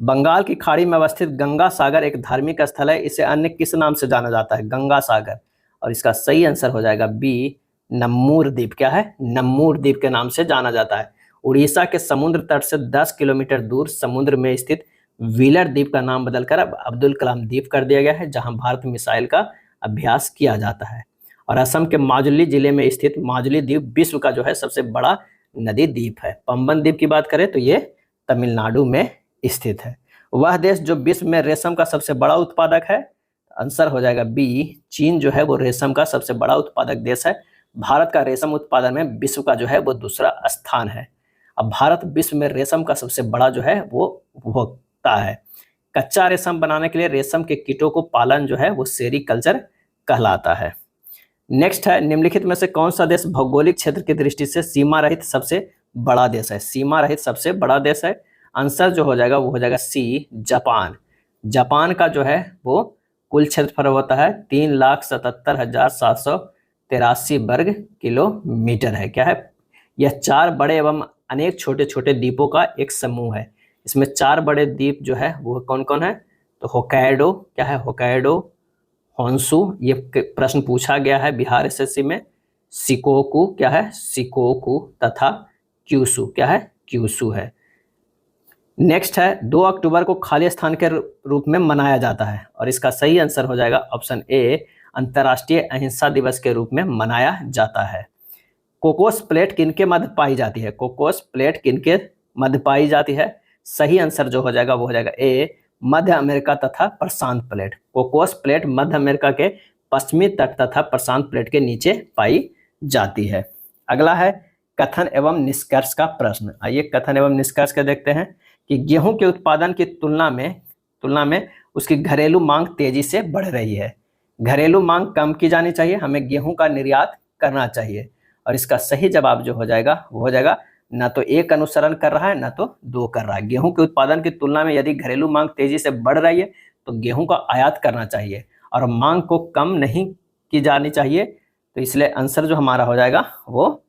बंगाल की खाड़ी में अवस्थित गंगा सागर एक धार्मिक स्थल है, इसे अन्य किस नाम से जाना जाता है, गंगा सागर, और इसका सही आंसर हो जाएगा बी, नम्मूर द्वीप। क्या है, नम्मूर द्वीप के नाम से जाना जाता है। उड़ीसा के समुद्र तट से 10 किलोमीटर दूर समुद्र में स्थित व्हीलर द्वीप का नाम बदलकर अब अब्दुल कलाम द्वीप कर दिया गया है, जहां भारत मिसाइल का अभ्यास किया जाता है। और असम के माजुली जिले में स्थित माजुली द्वीप विश्व का जो है सबसे बड़ा नदी द्वीप है। पंबन द्वीप की बात करें तो ये तमिलनाडु में स्थित है। वह देश जो विश्व में रेशम का सबसे बड़ा उत्पादक है, आंसर हो जाएगा बी, चीन जो है वो रेशम का सबसे बड़ा उत्पादक देश है। भारत का रेशम उत्पादन में विश्व का जो है वो दूसरा स्थान है। अब भारत विश्व में रेशम का सबसे बड़ा जो है वो उपभोक्ता है। कच्चा रेशम बनाने के लिए रेशम के कीटों को पालन जो है वो सेरीकल्चर कहलाता है। नेक्स्ट है, निम्नलिखित में से कौन सा देश भौगोलिक क्षेत्र की दृष्टि से सीमा रहित सबसे बड़ा देश है, सीमा रहित सबसे बड़ा देश है। आंसर जो हो जाएगा वो हो जाएगा सी, जापान। जापान का जो है वो कुल क्षेत्रफल होता है 3,77,783 वर्ग किलोमीटर है। क्या है, यह 4 बड़े एवं अनेक छोटे छोटे द्वीपों का एक समूह है। इसमें 4 बड़े द्वीप जो है वो कौन कौन है, तो होक्काइडो, क्या है होक्काइडो, होन्शु, ये प्रश्न पूछा गया है बिहार एसएससी में, शिकोकू, क्या है शिकोकू, तथा क्यूशु, क्या है क्यूशु है। नेक्स्ट है, 2 अक्टूबर को खाली स्थान के रूप में मनाया जाता है, और इसका सही आंसर हो जाएगा ऑप्शन ए, अंतर्राष्ट्रीय अहिंसा दिवस के रूप में मनाया जाता है। कोकोस प्लेट किनके मध्य पाई जाती है, कोकोस प्लेट किनके मध्य पाई जाती है, सही आंसर जो हो जाएगा वो हो जाएगा ए, मध्य अमेरिका तथा प्रशांत प्लेट। कोकोस प्लेट मध्य अमेरिका के पश्चिमी तट तथा प्रशांत प्लेट के नीचे पाई जाती है। अगला है कथन एवं निष्कर्ष का प्रश्न। आइए कथन एवं निष्कर्ष का देखते हैं कि गेहूं के उत्पादन की तुलना में उसकी घरेलू मांग तेजी से बढ़ रही है। घरेलू मांग कम की जानी चाहिए, हमें गेहूं का निर्यात करना चाहिए, और इसका सही जवाब जो हो जाएगा वो हो जाएगा ना तो 1 अनुसरण कर रहा है ना तो 2 कर रहा है। गेहूं के उत्पादन की तुलना में यदि घरेलू मांग तेजी से बढ़ रही है तो गेहूं का आयात करना चाहिए, और मांग को कम नहीं की जानी चाहिए। तो इसलिए आंसर जो हमारा हो जाएगा वो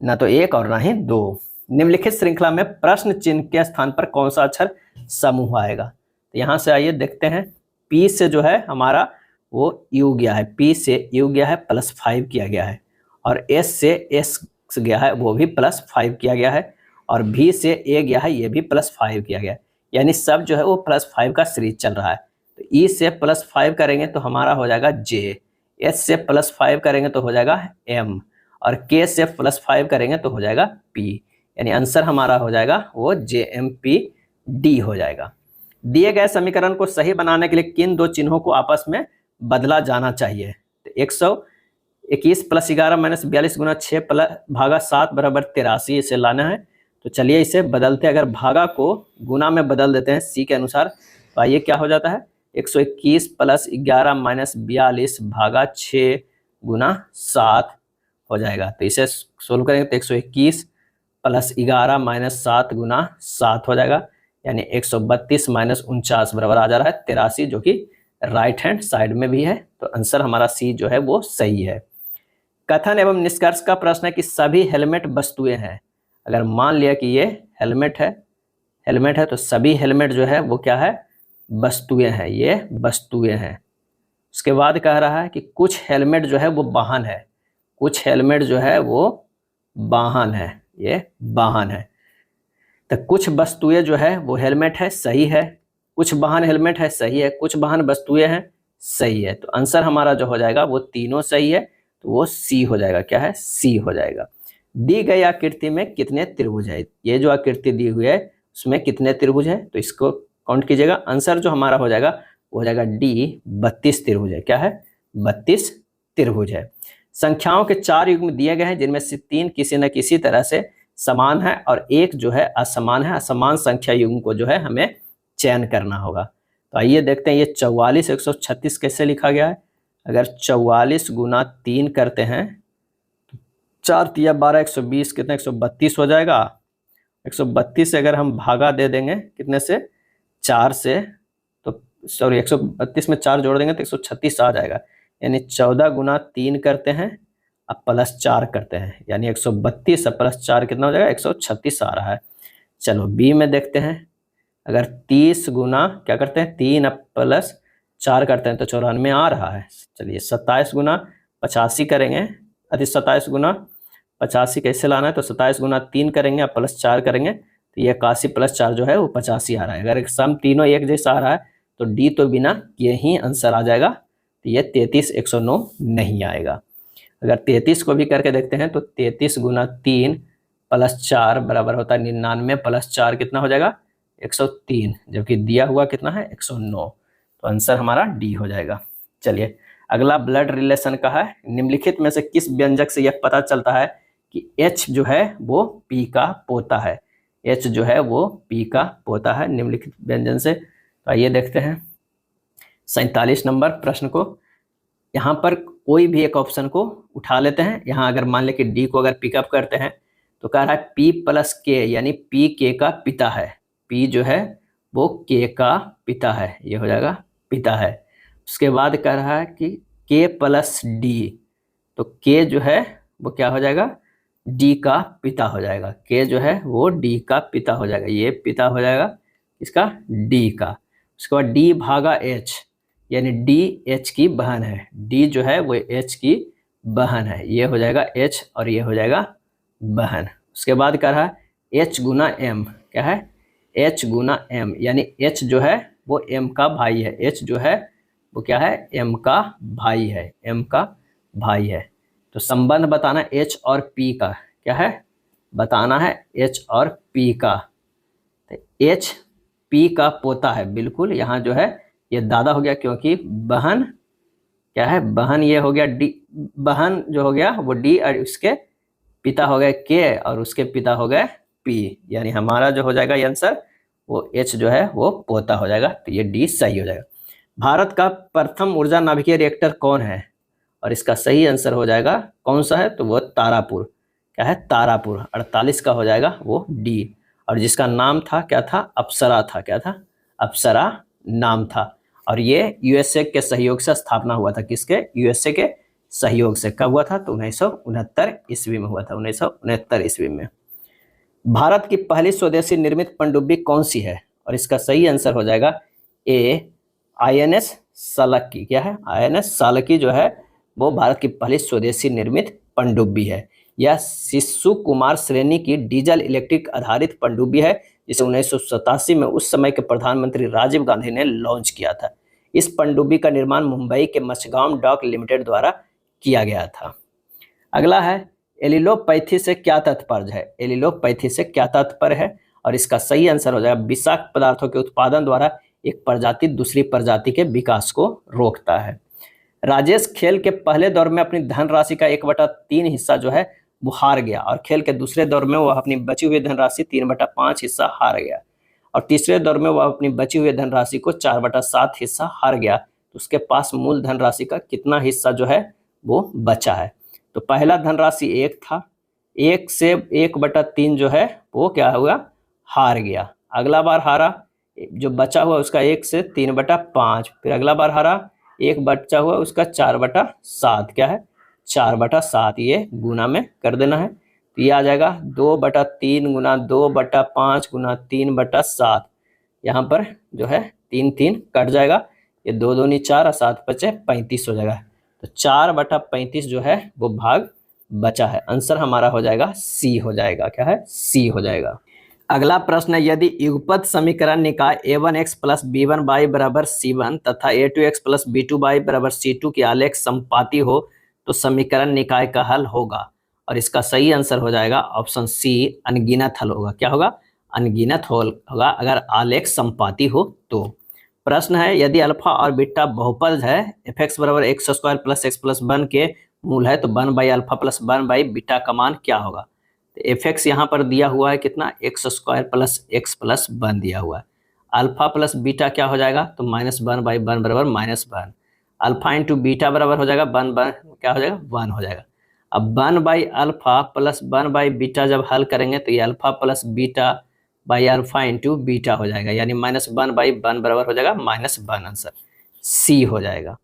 ना तो 1 और ना ही 2। निम्नलिखित श्रृंखला में प्रश्न चिन्ह के स्थान पर कौन सा अक्षर समूह आएगा, तो यहाँ से आइए देखते हैं। P से जो है हमारा वो U गया है, P से U गया है, +5 किया गया है, और S से S गया है वो भी +5 किया गया है, और B से A गया है ये भी +5 किया गया है, यानी सब जो है वो +5 का सीरीज चल रहा है। तो E से +5 करेंगे तो हमारा हो जाएगा J, H से +5 करेंगे तो हो जाएगा M, और K से +5 करेंगे तो हो जाएगा P, यानी आंसर हमारा हो जाएगा वो JMPD हो जाएगा। दिए गए समीकरण को सही बनाने के लिए किन दो चिन्हों को आपस में बदला जाना चाहिए? तो 121 + 11 - 42 गुना 6 भागा 7 बराबर 83 इसे लाना है। तो चलिए इसे बदलते हैं, अगर भागा को गुना में बदल देते हैं सी के अनुसार, तो आइए क्या हो जाता है 121 + 11 - 42 भागा 6 गुना 7 हो जाएगा। तो इसे सोल्व करेंगे तो 121 + 11 - 7 गुना 7 हो जाएगा, यानी 132 - 49 बराबर आ जा रहा है 83, जो कि राइट हैंड साइड में भी है। तो आंसर हमारा सी जो है वो सही है। कथन एवं निष्कर्ष का प्रश्न है कि सभी हेलमेट वस्तुएं हैं। अगर मान लिया कि ये हेलमेट है तो सभी हेलमेट जो है वो क्या है, वस्तुएं हैं, ये वस्तुएं हैं। उसके बाद कह रहा है कि कुछ हेलमेट जो है वो वाहन है, कुछ हेलमेट जो है वो वाहन है, ये वाहन है। तो कुछ वस्तुएं जो है वो हेलमेट है, सही है। कुछ वाहन हेलमेट है, सही है। कुछ वाहन वस्तुएं हैं, सही है। तो आंसर हमारा जो हो जाएगा वो तीनों सही है, तो वो सी हो जाएगा। क्या है, सी हो जाएगा। दी गई आकृति में कितने त्रिभुज है? ये जो आकृति दी हुई है उसमें कितने त्रिभुज है, तो इसको काउंट कीजिएगा। आंसर जो हमारा हो जाएगा वो हो जाएगा डी, 32 त्रिभुज है। क्या है, 32 त्रिभुज है। संख्याओं के 4 युग्म दिए गए हैं जिनमें से 3 किसी न किसी तरह से समान है और एक जो है असमान है। असमान संख्या युग्म को जो है हमें चयन करना होगा। तो आइए देखते हैं ये 44 136 कैसे लिखा गया है। अगर 44 गुना 3 करते हैं, 4 तिया 12 120 कितना 132 हो जाएगा। 132 से अगर हम भागा दे देंगे कितने से, 4 से, तो सॉरी 132 में 4 जोड़ देंगे तो 136 आ जाएगा। यानी 14 गुना 3 करते हैं अब +4 करते हैं, यानी 132 और +4 कितना हो जाएगा 136 आ रहा है। चलो बी में देखते हैं। अगर 30 गुना क्या करते हैं 3 अब +4 करते हैं तो 94 आ रहा है। चलिए 27 गुना 85 करेंगे, 27 गुना 85 कैसे लाना है, तो 27 गुना 3 करेंगे अब +4 करेंगे तो ये 81 +4 जो है वो 85 आ रहा है। अगर सम तीनों एक जैसा आ रहा है तो डी तो बिना किए ही आंसर आ जाएगा। तो ये 33 109 नहीं आएगा। अगर 33 को भी करके देखते हैं तो 33 गुना 3 +4 बराबर होता है 99 +4 कितना हो जाएगा 103, जबकि दिया हुआ कितना है 109। तो आंसर हमारा डी हो जाएगा। चलिए अगला ब्लड रिलेशन का है। निम्नलिखित में से किस व्यंजक से यह पता चलता है कि H जो है वो P का पोता है? H जो है वो P का पोता है निम्नलिखित व्यंजन से। तो आइए देखते हैं 47 नंबर प्रश्न को। यहाँ पर कोई भी एक ऑप्शन को उठा लेते हैं। यहाँ अगर मान ले कि डी को अगर पिकअप करते हैं तो कह रहा है P + K, यानी P K का पिता है। P जो है वो K का पिता है, ये हो जाएगा पिता है। उसके बाद कह रहा है कि K + D, तो K जो है वो क्या हो जाएगा D का पिता हो जाएगा। K जो है वो D का पिता हो जाएगा, ये पिता हो जाएगा इसका D का। उसके बाद D भागा H, यानी D H की बहन है। D जो है वो H की बहन है, ये हो जाएगा H और ये हो जाएगा बहन। उसके बाद कह रहा है H गुना M, क्या है H गुना M, यानी H जो है वो M का भाई है। H जो है वो क्या है M का भाई है, M का भाई है। तो संबंध बताना H और P का, क्या है बताना है H और P का। तो H P का पोता है, बिल्कुल यहाँ जो है ये दादा हो गया क्योंकि बहन क्या है बहन, ये हो गया D, बहन जो हो गया वो D और उसके पिता हो गए K और उसके पिता हो गए P, यानी हमारा जो हो जाएगा ये आंसर वो H जो है वो पोता हो जाएगा। तो ये D सही हो जाएगा। भारत का प्रथम ऊर्जा नाभिकीय रिएक्टर कौन है? और इसका सही आंसर हो जाएगा कौन सा है, तो वो तारापुर, क्या है तारापुर। 48 का हो जाएगा वो डी। और जिसका नाम था क्या था अप्सरा था, क्या था अप्सरा नाम था। और ये यूएसए के सहयोग से स्थापना हुआ था, किसके यूएसए के सहयोग से। कब हुआ था, तो 1969 ईस्वी में हुआ था, 1969 ईस्वी में। भारत की पहली स्वदेशी निर्मित पनडुब्बी कौन सी है? और इसका सही आंसर हो जाएगा ए INS सालकी, क्या है INS सालकी जो है वो भारत की पहली स्वदेशी निर्मित पनडुब्बी है। यह शिशु कुमार श्रेणी की डीजल इलेक्ट्रिक आधारित पनडुब्बी है जिसे 1987 में उस समय के प्रधानमंत्री राजीव गांधी ने लॉन्च किया था। इस पनडुब्बी का निर्माण मुंबई के मझगांव डॉक लिमिटेड द्वारा किया गया था। अगला है एलिलोपैथी से क्या तात्पर्य है। एलिलोपैथी से क्या तात्पर्य है, और इसका सही आंसर हो जाएगा विषाक्त पदार्थों के उत्पादन द्वारा एक प्रजाति दूसरी प्रजाति के विकास को रोकता है। राजेश खेल के पहले दौर में अपनी धनराशि का 1/3 हिस्सा जो है वो हार गया, और खेल के दूसरे दौर में वह अपनी बची हुई धनराशि 3/5 हिस्सा हार गया, और तीसरे दौर में वह अपनी बची हुई धनराशि को 4/7 हिस्सा हार गया। तो उसके पास मूल धनराशि का कितना हिस्सा जो है वो बचा है। तो पहला धनराशि 1 था, 1 से 1/3 जो है वो क्या हुआ, हार गया। अगला बार हारा, जो बचा हुआ उसका 1 से 3/5, फिर अगला बार हारा, 1 बचा हुआ उसका 4/7, क्या है 4/7, ये गुना में कर देना है। तो ये आ जाएगा 2/3 गुना 2/5 गुना 3/7। यहाँ पर जो है 3 3 कट जाएगा, ये 2 दूनी 4 और 7 बचे 35 हो जाएगा। तो 4/35 जो है वो भाग बचा है। आंसर हमारा हो जाएगा सी हो जाएगा, क्या है सी हो जाएगा। अगला प्रश्न है, यदि युगपत समीकरण निकाय a1x प्लस b1y बराबर c1 तथा a2x प्लस b2y बराबर c2 की आलेख संपाती हो तो समीकरण निकाय का हल होगा, और इसका सही आंसर हो जाएगा ऑप्शन सी, अनगिनत हल होगा। क्या होगा, अनगिनत हल होगा अगर आलेख संपाती हो तो। प्रश्न है, यदि अल्फा और बीटा बहुपद है, f(x) बराबर x square plus x plus 1 के मूल है तो 1 अल्फा प्लस 1 बीटा का मान क्या होगा। f(x) यहाँ पर दिया हुआ है कितना, x square plus x plus 1 दिया हुआ है। अल्फा प्लस बीटा क्या हो जाएगा, तो -1/1 बराबर -1। अल्फा इंटू बीटा बराबर हो जाएगा 1 क्या हो जाएगा 1 हो जाएगा। अब 1/अल्फा प्लस 1/बीटा जब हल करेंगे तो ये alpha plus beta by alpha into beta हो जाएगा, यानी -1/1 बराबर हो जाएगा -1। आंसर सी हो जाएगा।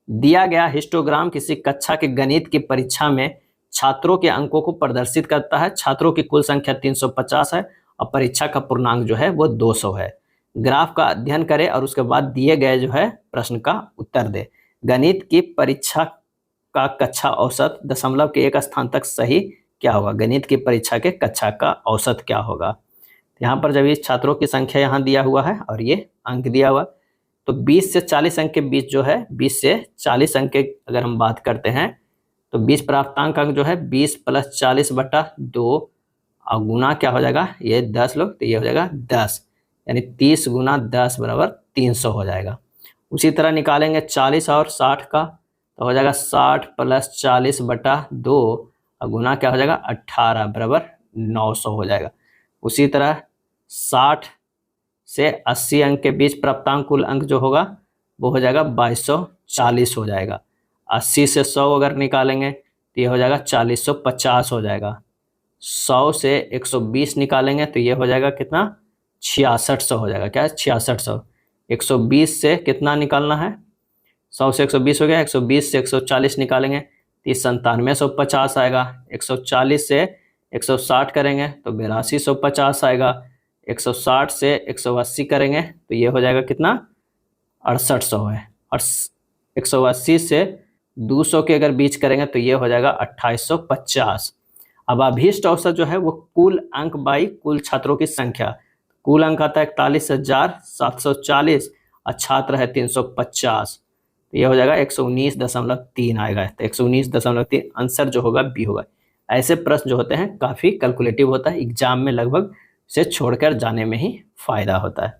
दिया गया हिस्टोग्राम किसी कक्षा के गणित की परीक्षा में छात्रों के अंकों को प्रदर्शित करता है। छात्रों की कुल संख्या 350 है और परीक्षा का पूर्णांक जो है वो 200 है। ग्राफ का अध्ययन करें और उसके बाद दिए गए जो है प्रश्न का उत्तर दे। गणित की परीक्षा का कक्षा औसत दशमलव के 1 स्थान तक सही क्या होगा। गणित की परीक्षा के कक्षा का औसत क्या होगा। यहाँ पर जब ये छात्रों की संख्या यहाँ दिया हुआ है और ये अंक दिया हुआ, तो 20 से 40 अंक के बीच जो है 20 से 40 अंक के अगर हम बात करते हैं तो 20 प्राप्तांक अंक जो है 20 प्लस 40/2 और गुना क्या हो जाएगा, ये 10 लोग, तो ये हो जाएगा 10, यानी 30 गुना 10 बराबर 300 हो जाएगा। उसी तरह निकालेंगे 40 और 60 का, तो हो जाएगा 60 प्लस 40/2 और गुना क्या हो जाएगा 18 बराबर 900 हो जाएगा। उसी तरह 60 से 80 अंक के बीच प्राप्तांक कुल अंक जो होगा वो हो जाएगा 2240 हो जाएगा। 80 से 100 अगर निकालेंगे तो ये हो जाएगा 4050 हो जाएगा। 100 से 120 निकालेंगे तो ये हो जाएगा कितना 6600 हो जाएगा। क्या है 6600। 120 से कितना निकालना है, 100 से 120 हो गया, 120 से 140 निकालेंगे तो 9750 आएगा। 140 से 160 करेंगे तो 8250 आएगा। 160 से 180 करेंगे तो ये हो जाएगा कितना 6800 है। और 180 से 200 के अगर बीच करेंगे तो ये हो जाएगा 2850। अब अभीष्ट औसत जो है वो कुल अंक बाई कुल छात्रों की संख्या, कुल अंक आता है 41,740 और छात्र है 350, तो ये हो जाएगा 119.3 आएगा। तो 119.3 आंसर जो होगा बी होगा। ऐसे प्रश्न जो होते हैं काफ़ी कैलकुलेटिव होता है, एग्जाम में लगभग से छोड़कर जाने में ही फायदा होता है।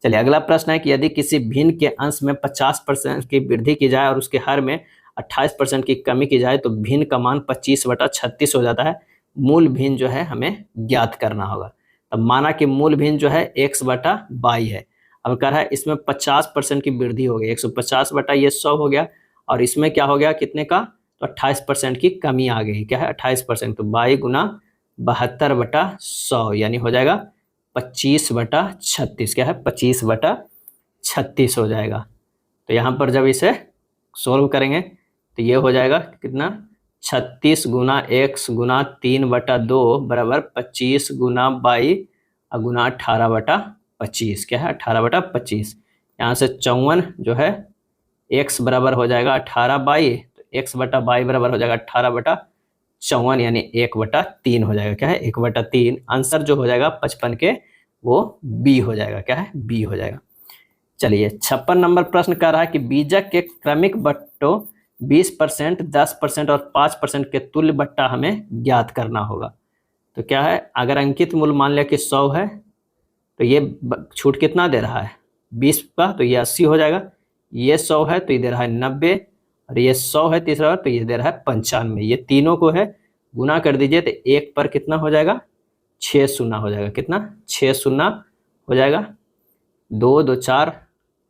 चलिए अगला प्रश्न है कि यदि किसी भिन्न के अंश में 50% की वृद्धि की जाए और उसके हर में 28% की कमी की जाए तो भिन्न का मान 25/36 हो जाता है। मूल भिन्न जो है हमें ज्ञात करना होगा। तब माना कि मूल भिन्न जो है x/y है। अब कह रहा है इसमें 50% की वृद्धि हो गई, 150 बटा ये 100 हो गया, और इसमें क्या हो गया कितने का, तो 28% की कमी आ गई। क्या है 28%, तो 22 गुना 72/100 यानी हो जाएगा 25/36। क्या है 25/36 हो जाएगा। तो यहाँ पर जब इसे सोल्व करेंगे तो ये हो जाएगा कितना 36 गुना x गुना 3/2 बराबर 25 गुना 22 और गुना 18/25। क्या है 18/25। यहाँ से 54 जो है x बराबर हो जाएगा 18/22, तो x/22 बराबर हो जाएगा 18/25। 54 यानी 1/3 हो जाएगा। क्या है? 1/3। आंसर जो हो जाएगा 55 के वो बी हो जाएगा। क्या है? बी हो जाएगा। चलिए 56 नंबर प्रश्न कह रहा है कि बीजक के क्रमिक बट्टों 20%, 10% और 5% के तुल्य बट्टा हमें ज्ञात करना होगा। तो क्या है? अगर अंकित मूल्य मान लिया कि 100 है तो ये छूट कितना दे रहा है? 20 का, तो ये 80 हो जाएगा। ये 100 है तो ये दे रहा है 90, और ये 100 है तीसरा तो ये दे रहा है 95। ये तीनों को है गुना कर दीजिए तो एक पर कितना हो जाएगा? 6 शून्य हो जाएगा। कितना? 6 शून्य हो जाएगा। 2 2 4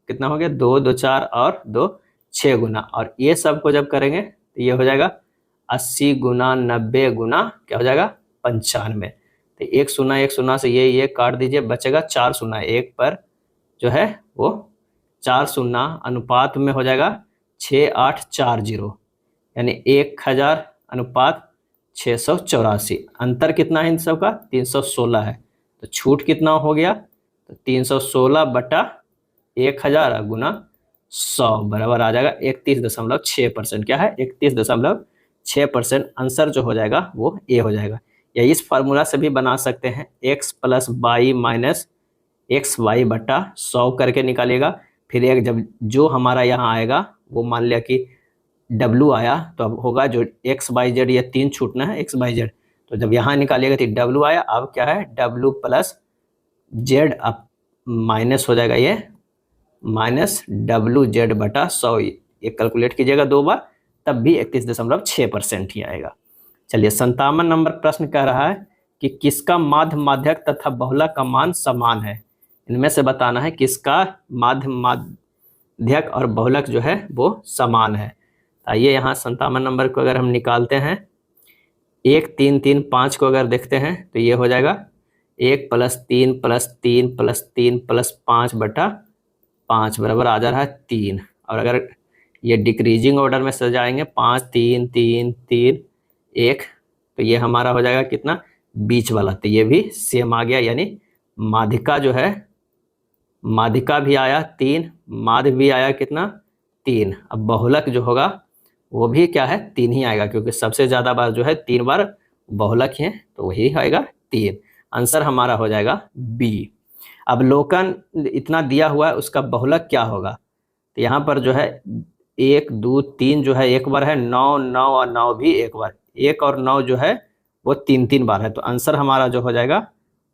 कितना हो गया? 2 2 4 और 2 6 गुना, और ये सब को जब करेंगे तो ये हो जाएगा 80 गुना 90 गुना क्या हो जाएगा? 95। तो एक शून्य से ये काट दीजिए, बचेगा 4 शून्य। एक पर जो है वो 4 शून्य अनुपात में हो जाएगा 6840, यानी 1000 अनुपात 684। अंतर कितना है इन सब का? 316 है। तो छूट कितना हो गया? तो 316/1000 गुना 100 बराबर आ जाएगा 31.6%। क्या है? 31.6%। आंसर जो हो जाएगा वो ए हो जाएगा। या इस फार्मूला से भी बना सकते हैं, x + y माइनस XY/100 करके निकालिएगा। फिर एक जब जो हमारा यहाँ आएगा वो मान लिया कि W आया, तो अब होगा जो XYZ, ये 3 छूटना है XYZ, तो जब यहाँ निकालिएगा तो W आया। अब क्या है? W + Z, अब माइनस हो जाएगा ये -WZ/100। ये कैलकुलेट कीजिएगा 2 बार, तब भी 31.6% ही आएगा। चलिए 57 नंबर प्रश्न कह रहा है कि किसका माध्य माध्यक तथा बहुलक का मान समान है। इनमें से बताना है किसका माध्य माध्यक और बहुलक जो है वो समान है। आइए यहाँ 57 नंबर को अगर हम निकालते हैं, 1 3 3 5 को अगर देखते हैं तो ये हो जाएगा 1 + 3 + 3 + 3 + 5/5 बराबर आ जा रहा है 3। और अगर ये डिक्रीजिंग ऑर्डर में सजाएंगे 5 3 3 3 1, तो ये हमारा हो जाएगा कितना? बीच वाला। तो ये भी सेम आ गया, यानी माध्यिका जो है, माध्यिका भी आया 3, माध्य भी आया कितना? 3। अब बहुलक जो होगा वो भी क्या है? 3 ही आएगा, क्योंकि सबसे ज़्यादा बार जो है 3 बार बहुलक है, तो वही आएगा 3। आंसर हमारा हो जाएगा बी। अब लोकन इतना दिया हुआ है, उसका बहुलक क्या होगा? तो यहाँ पर जो है 1 2 3 जो है एक बार है, 9 9 और 9 भी एक बार, 1 और 9 जो है वो 3 बार है। तो आंसर हमारा जो हो जाएगा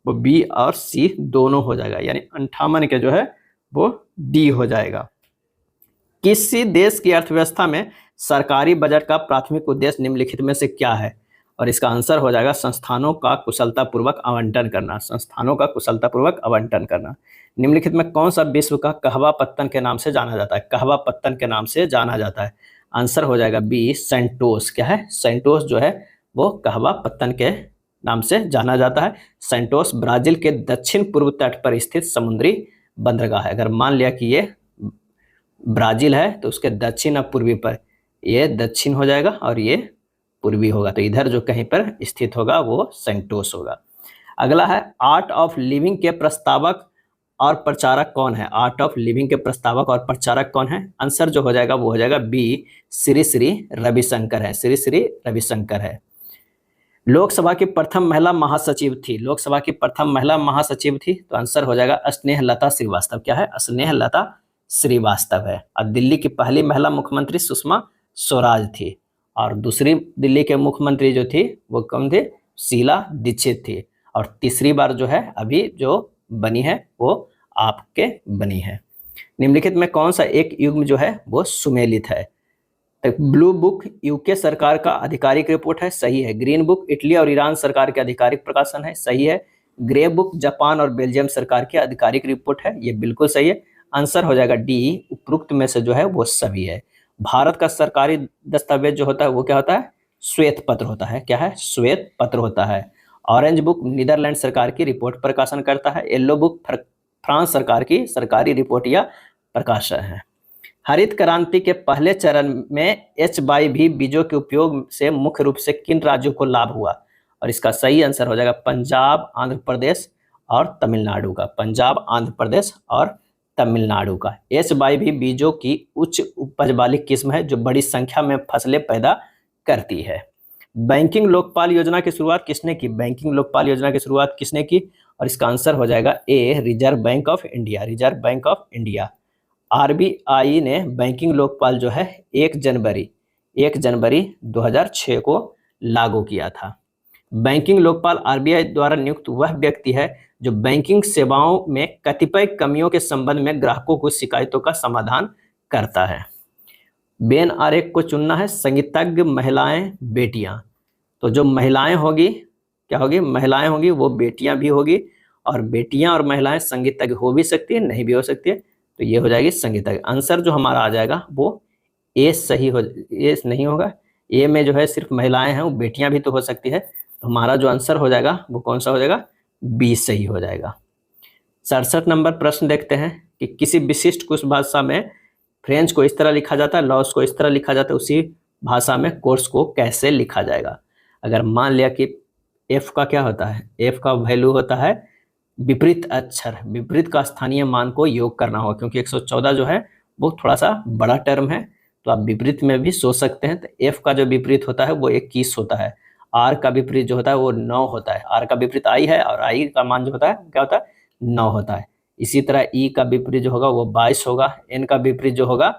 वो बी और सी दोनों हो जाएगा, यानी 58 के जो है वो डी हो जाएगा। किसी देश की अर्थव्यवस्था में सरकारी बजट का प्राथमिक उद्देश्य निम्नलिखित में से क्या है? और इसका आंसर हो जाएगा संस्थानों का कुशलतापूर्वक आवंटन करना। संस्थानों का कुशलतापूर्वक आवंटन करना। निम्नलिखित में कौन सा विश्व का कहवा पत्तन के नाम से जाना जाता है? कहवा पत्तन के नाम से जाना जाता है। आंसर हो जाएगा बी, सेंटोस। क्या है? सेंटोस जो है वो कहवा पत्तन के नाम से जाना जाता है। सेंटोस ब्राजील के दक्षिण पूर्व तट पर स्थित समुद्री बंदरगाह है। अगर मान लिया कि ये ब्राजील है तो उसके दक्षिण और पूर्वी पर ये दक्षिण हो जाएगा और ये पूर्वी होगा, तो इधर जो कहीं पर स्थित होगा वो सेंटोस होगा। अगला है आर्ट ऑफ लिविंग के प्रस्तावक और प्रचारक कौन है? आर्ट ऑफ लिविंग के प्रस्तावक और प्रचारक कौन है? आंसर जो हो जाएगा वो हो जाएगा बी, श्री श्री रविशंकर है। श्री श्री रविशंकर है। लोकसभा की प्रथम महिला महासचिव थी। लोकसभा की प्रथम महिला महासचिव थी, तो आंसर हो जाएगा स्नेहलता श्रीवास्तव। क्या है? स्नेहलता श्रीवास्तव है। और दिल्ली की पहली महिला मुख्यमंत्री सुषमा स्वराज थी, और दूसरी दिल्ली के मुख्यमंत्री जो थी वो कौन थे? शीला दीक्षित थी। और तीसरी बार जो है अभी जो बनी है वो आपके बनी है। निम्नलिखित में कौन सा एक युग्म जो है वो सुमेलित है? ब्लू बुक यूके सरकार का आधिकारिक रिपोर्ट है, सही है। ग्रीन बुक इटली और ईरान सरकार के आधिकारिक प्रकाशन है, सही है। ग्रे बुक जापान और बेल्जियम सरकार की आधिकारिक रिपोर्ट है, ये बिल्कुल सही है। आंसर हो जाएगा डी, उपरोक्त में से जो है वो सभी है। भारत का सरकारी दस्तावेज जो होता है वो क्या होता है? श्वेत पत्र होता है। क्या है? श्वेत पत्र होता है। ऑरेंज बुक नीदरलैंड सरकार की रिपोर्ट प्रकाशन करता है। येलो बुक फ्रांस सरकार की सरकारी रिपोर्ट या प्रकाशन है। हरित क्रांति के पहले चरण में HYV बीजों के उपयोग से मुख्य रूप से किन राज्यों को लाभ हुआ? और इसका सही आंसर हो जाएगा पंजाब, आंध्र प्रदेश और तमिलनाडु का। पंजाब, आंध्र प्रदेश और तमिलनाडु का। HYV बीजों की उच्च उपज वाली किस्म है जो बड़ी संख्या में फसलें पैदा करती है। बैंकिंग लोकपाल योजना की शुरुआत किसने की? बैंकिंग लोकपाल योजना की शुरुआत किसने की? और इसका आंसर हो जाएगा a, Reserve Bank of India. Reserve Bank of India. RBI ने बैंकिंग लोकपाल जो है 1 जनवरी 2006 को लागू किया था। बैंकिंग लोकपाल आरबीआई द्वारा नियुक्त वह व्यक्ति है जो बैंकिंग सेवाओं में कतिपय कमियों के संबंध में ग्राहकों को शिकायतों का समाधान करता है। बेन आरेख को चुनना है, संगीतज्ञ, महिलाएं, बेटियां। तो जो महिलाएं होगी क्या होगी? महिलाएं होंगी वो बेटियां भी होगी, और बेटियां और महिलाएं संगीतज्ञ हो भी सकती है, नहीं भी हो सकती है, तो ये हो जाएगी संगीतज्ञ। आंसर जो हमारा आ जाएगा वो ए सही हो, ए नहीं होगा। ए में जो है सिर्फ महिलाएं हैं, वो बेटियां भी तो हो सकती है, तो हमारा जो आंसर हो जाएगा वो कौन सा हो जाएगा? बी सही हो जाएगा। 67 नंबर प्रश्न देखते हैं कि किसी विशिष्ट कुछ भाषा में फ्रेंच को इस तरह लिखा जाता है, लॉस को इस तरह लिखा जाता है, उसी भाषा में कोर्स को कैसे लिखा जाएगा? अगर मान लिया कि एफ का क्या होता है? एफ का वैल्यू होता है विपरीत अक्षर, विपरीत का स्थानीय मान को योग करना होगा, क्योंकि 114 जो है वो थोड़ा सा बड़ा टर्म है, तो आप विपरीत में भी सोच सकते हैं। तो एफ का जो विपरीत होता है वो 21 होता है, आर का विपरीत जो होता है वो 9 होता है, आर का विपरीत आई है, और आई का मान जो होता है क्या होता है? 9 होता है। इसी तरह ई का विपरीत जो होगा वो 22 होगा, एन का विपरीत जो होगा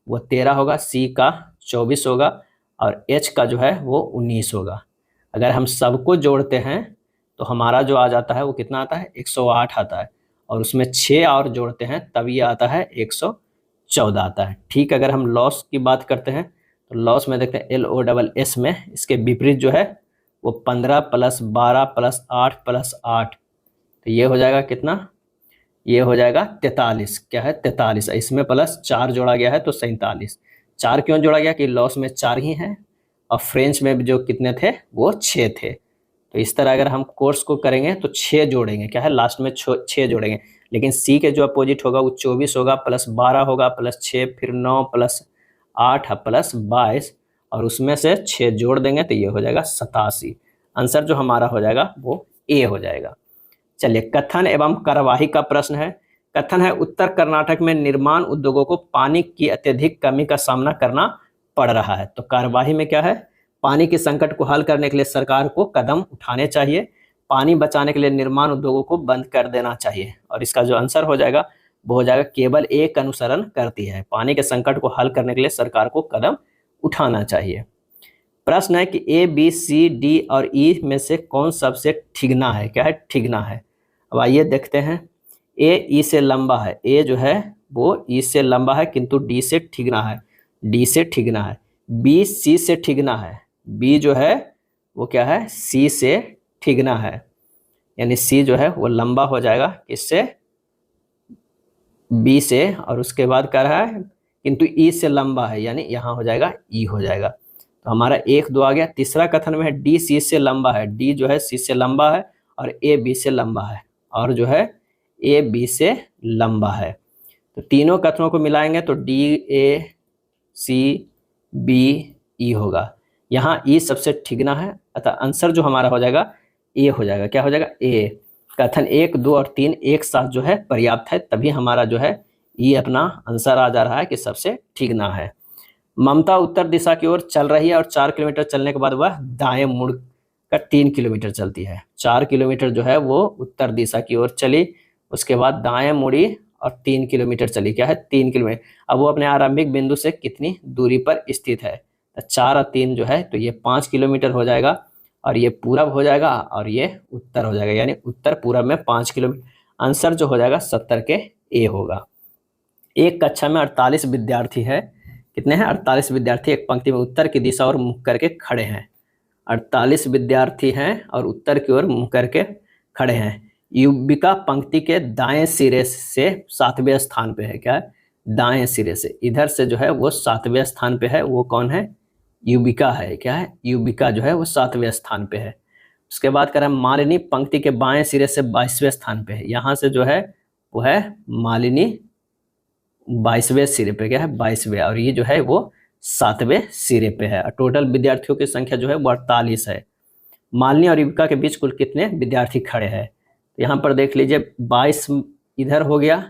वो 13 होगा, सी का 24 होगा, और एच का जो है वो 19 होगा। अगर हम सबको जोड़ते हैं तो हमारा जो आ जाता है वो कितना आता है? 108 आता है, और उसमें 6 और जोड़ते हैं तब ये आता है 114 आता है। ठीक, अगर हम लॉस की बात करते हैं तो लॉस में देखते हैं LOSS में इसके विपरीत जो है वो 15 + 12 + 8 + 8, तो ये हो जाएगा कितना? ये हो जाएगा 43। क्या है? 43। इसमें +4 जोड़ा गया है तो 47। 4 क्यों जोड़ा गया? कि लॉस में 4 ही हैं, और फ्रेंच में जो कितने थे? वो 6 थे। तो इस तरह अगर हम कोर्स को करेंगे तो 6 जोड़ेंगे, क्या है? लास्ट में 6 जोड़ेंगे। लेकिन सी के जो अपोजिट होगा वो 24 होगा, +12 होगा, +6, फिर 9 + 8 +22, और उसमें से 6 जोड़ देंगे तो ये हो जाएगा 87। आंसर जो हमारा हो जाएगा वो ए हो जाएगा। चलिए, कथन एवं कार्यवाही का प्रश्न है। कथन है उत्तर कर्नाटक में निर्माण उद्योगों को पानी की अत्यधिक कमी का सामना करना पड़ रहा है। तो कार्यवाही में क्या है? पानी के संकट को हल करने के लिए सरकार को कदम उठाने चाहिए, पानी बचाने के लिए निर्माण उद्योगों को बंद कर देना चाहिए, और इसका जो आंसर हो जाएगा वो हो जाएगा केवल एक अनुसरण करती है। पानी के संकट को हल करने के लिए सरकार को कदम उठाना चाहिए। प्रश्न है कि ए, बी, सी, डी और ई में से कौन सबसे ठिगना है? क्या है? ठिगना है। अब आइए देखते हैं। ए ई से लंबा है, ए जो है वो ई से लंबा है किंतु डी से ठिगना है, डी से ठिगना है। बी सी से ठिगना है, बी जो है वो क्या है? सी से ठिगना है, यानी सी जो है वो लंबा हो जाएगा किससे? बी से, और उसके बाद क्या रहा है? किंतु ई से लंबा है, यानी यहाँ हो जाएगा ई हो जाएगा। तो हमारा 1 2 आ गया। तीसरा कथन में है डी सी से लंबा है, डी जो है सी से लंबा है, और ए बी से लंबा है, और जो है ए बी से लंबा है। तो तीनों कथनों को मिलाएंगे तो D A C B E होगा। यहाँ ई सबसे ठिगना है, अतः आंसर जो हमारा हो जाएगा ए हो जाएगा। क्या हो जाएगा? ए। कथन 1 2 और 3 एक साथ जो है पर्याप्त है, तभी हमारा जो है ये अपना आंसर आ जा रहा है कि सबसे ठिगना है। ममता उत्तर दिशा की ओर चल रही है, और 4 किलोमीटर चलने के बाद वह दाएं मुड़ कर 3 किलोमीटर चलती है। 4 किलोमीटर जो है वो उत्तर दिशा की ओर चली, उसके बाद दाएं मुड़ी और 3 किलोमीटर चली। क्या है? 3 किलोमीटर। अब वो अपने आरंभिक बिंदु से कितनी दूरी पर स्थित है? तो 4 और 3 जो है तो ये 5 किलोमीटर हो जाएगा, और ये पूरब हो जाएगा, और ये उत्तर हो जाएगा, यानी उत्तर पूरब में 5 किलोमीटर। आंसर जो हो जाएगा 70 के ए होगा। एक कक्षा में 48 विद्यार्थी है। कितने हैं? 48 विद्यार्थी एक पंक्ति में उत्तर की दिशा और मुख करके खड़े हैं। 48 विद्यार्थी हैं और उत्तर की ओर मुख करके खड़े हैं। युविका पंक्ति के दाएं सिरे से 7वें स्थान पे है। क्या है? दाएं सिरे से, इधर से जो है वो 7वें स्थान पे है। वो कौन है? युविका है। क्या है? युविका जो है वो 7वें स्थान पे है। उसके बाद कह रहा है मालिनी पंक्ति के बाएं सिरे से 22वें स्थान पे है। यहाँ से जो है वो है मालिनी 22वें सिरे पे। क्या है? 22वें, और ये जो है वो 7वें सिरे पे है। टोटल विद्यार्थियों की संख्या जो है वो 48 है। मालिनी और युविका के बीच कुल कितने विद्यार्थी खड़े हैं? तो यहाँ पर देख लीजिए 22 इधर हो गया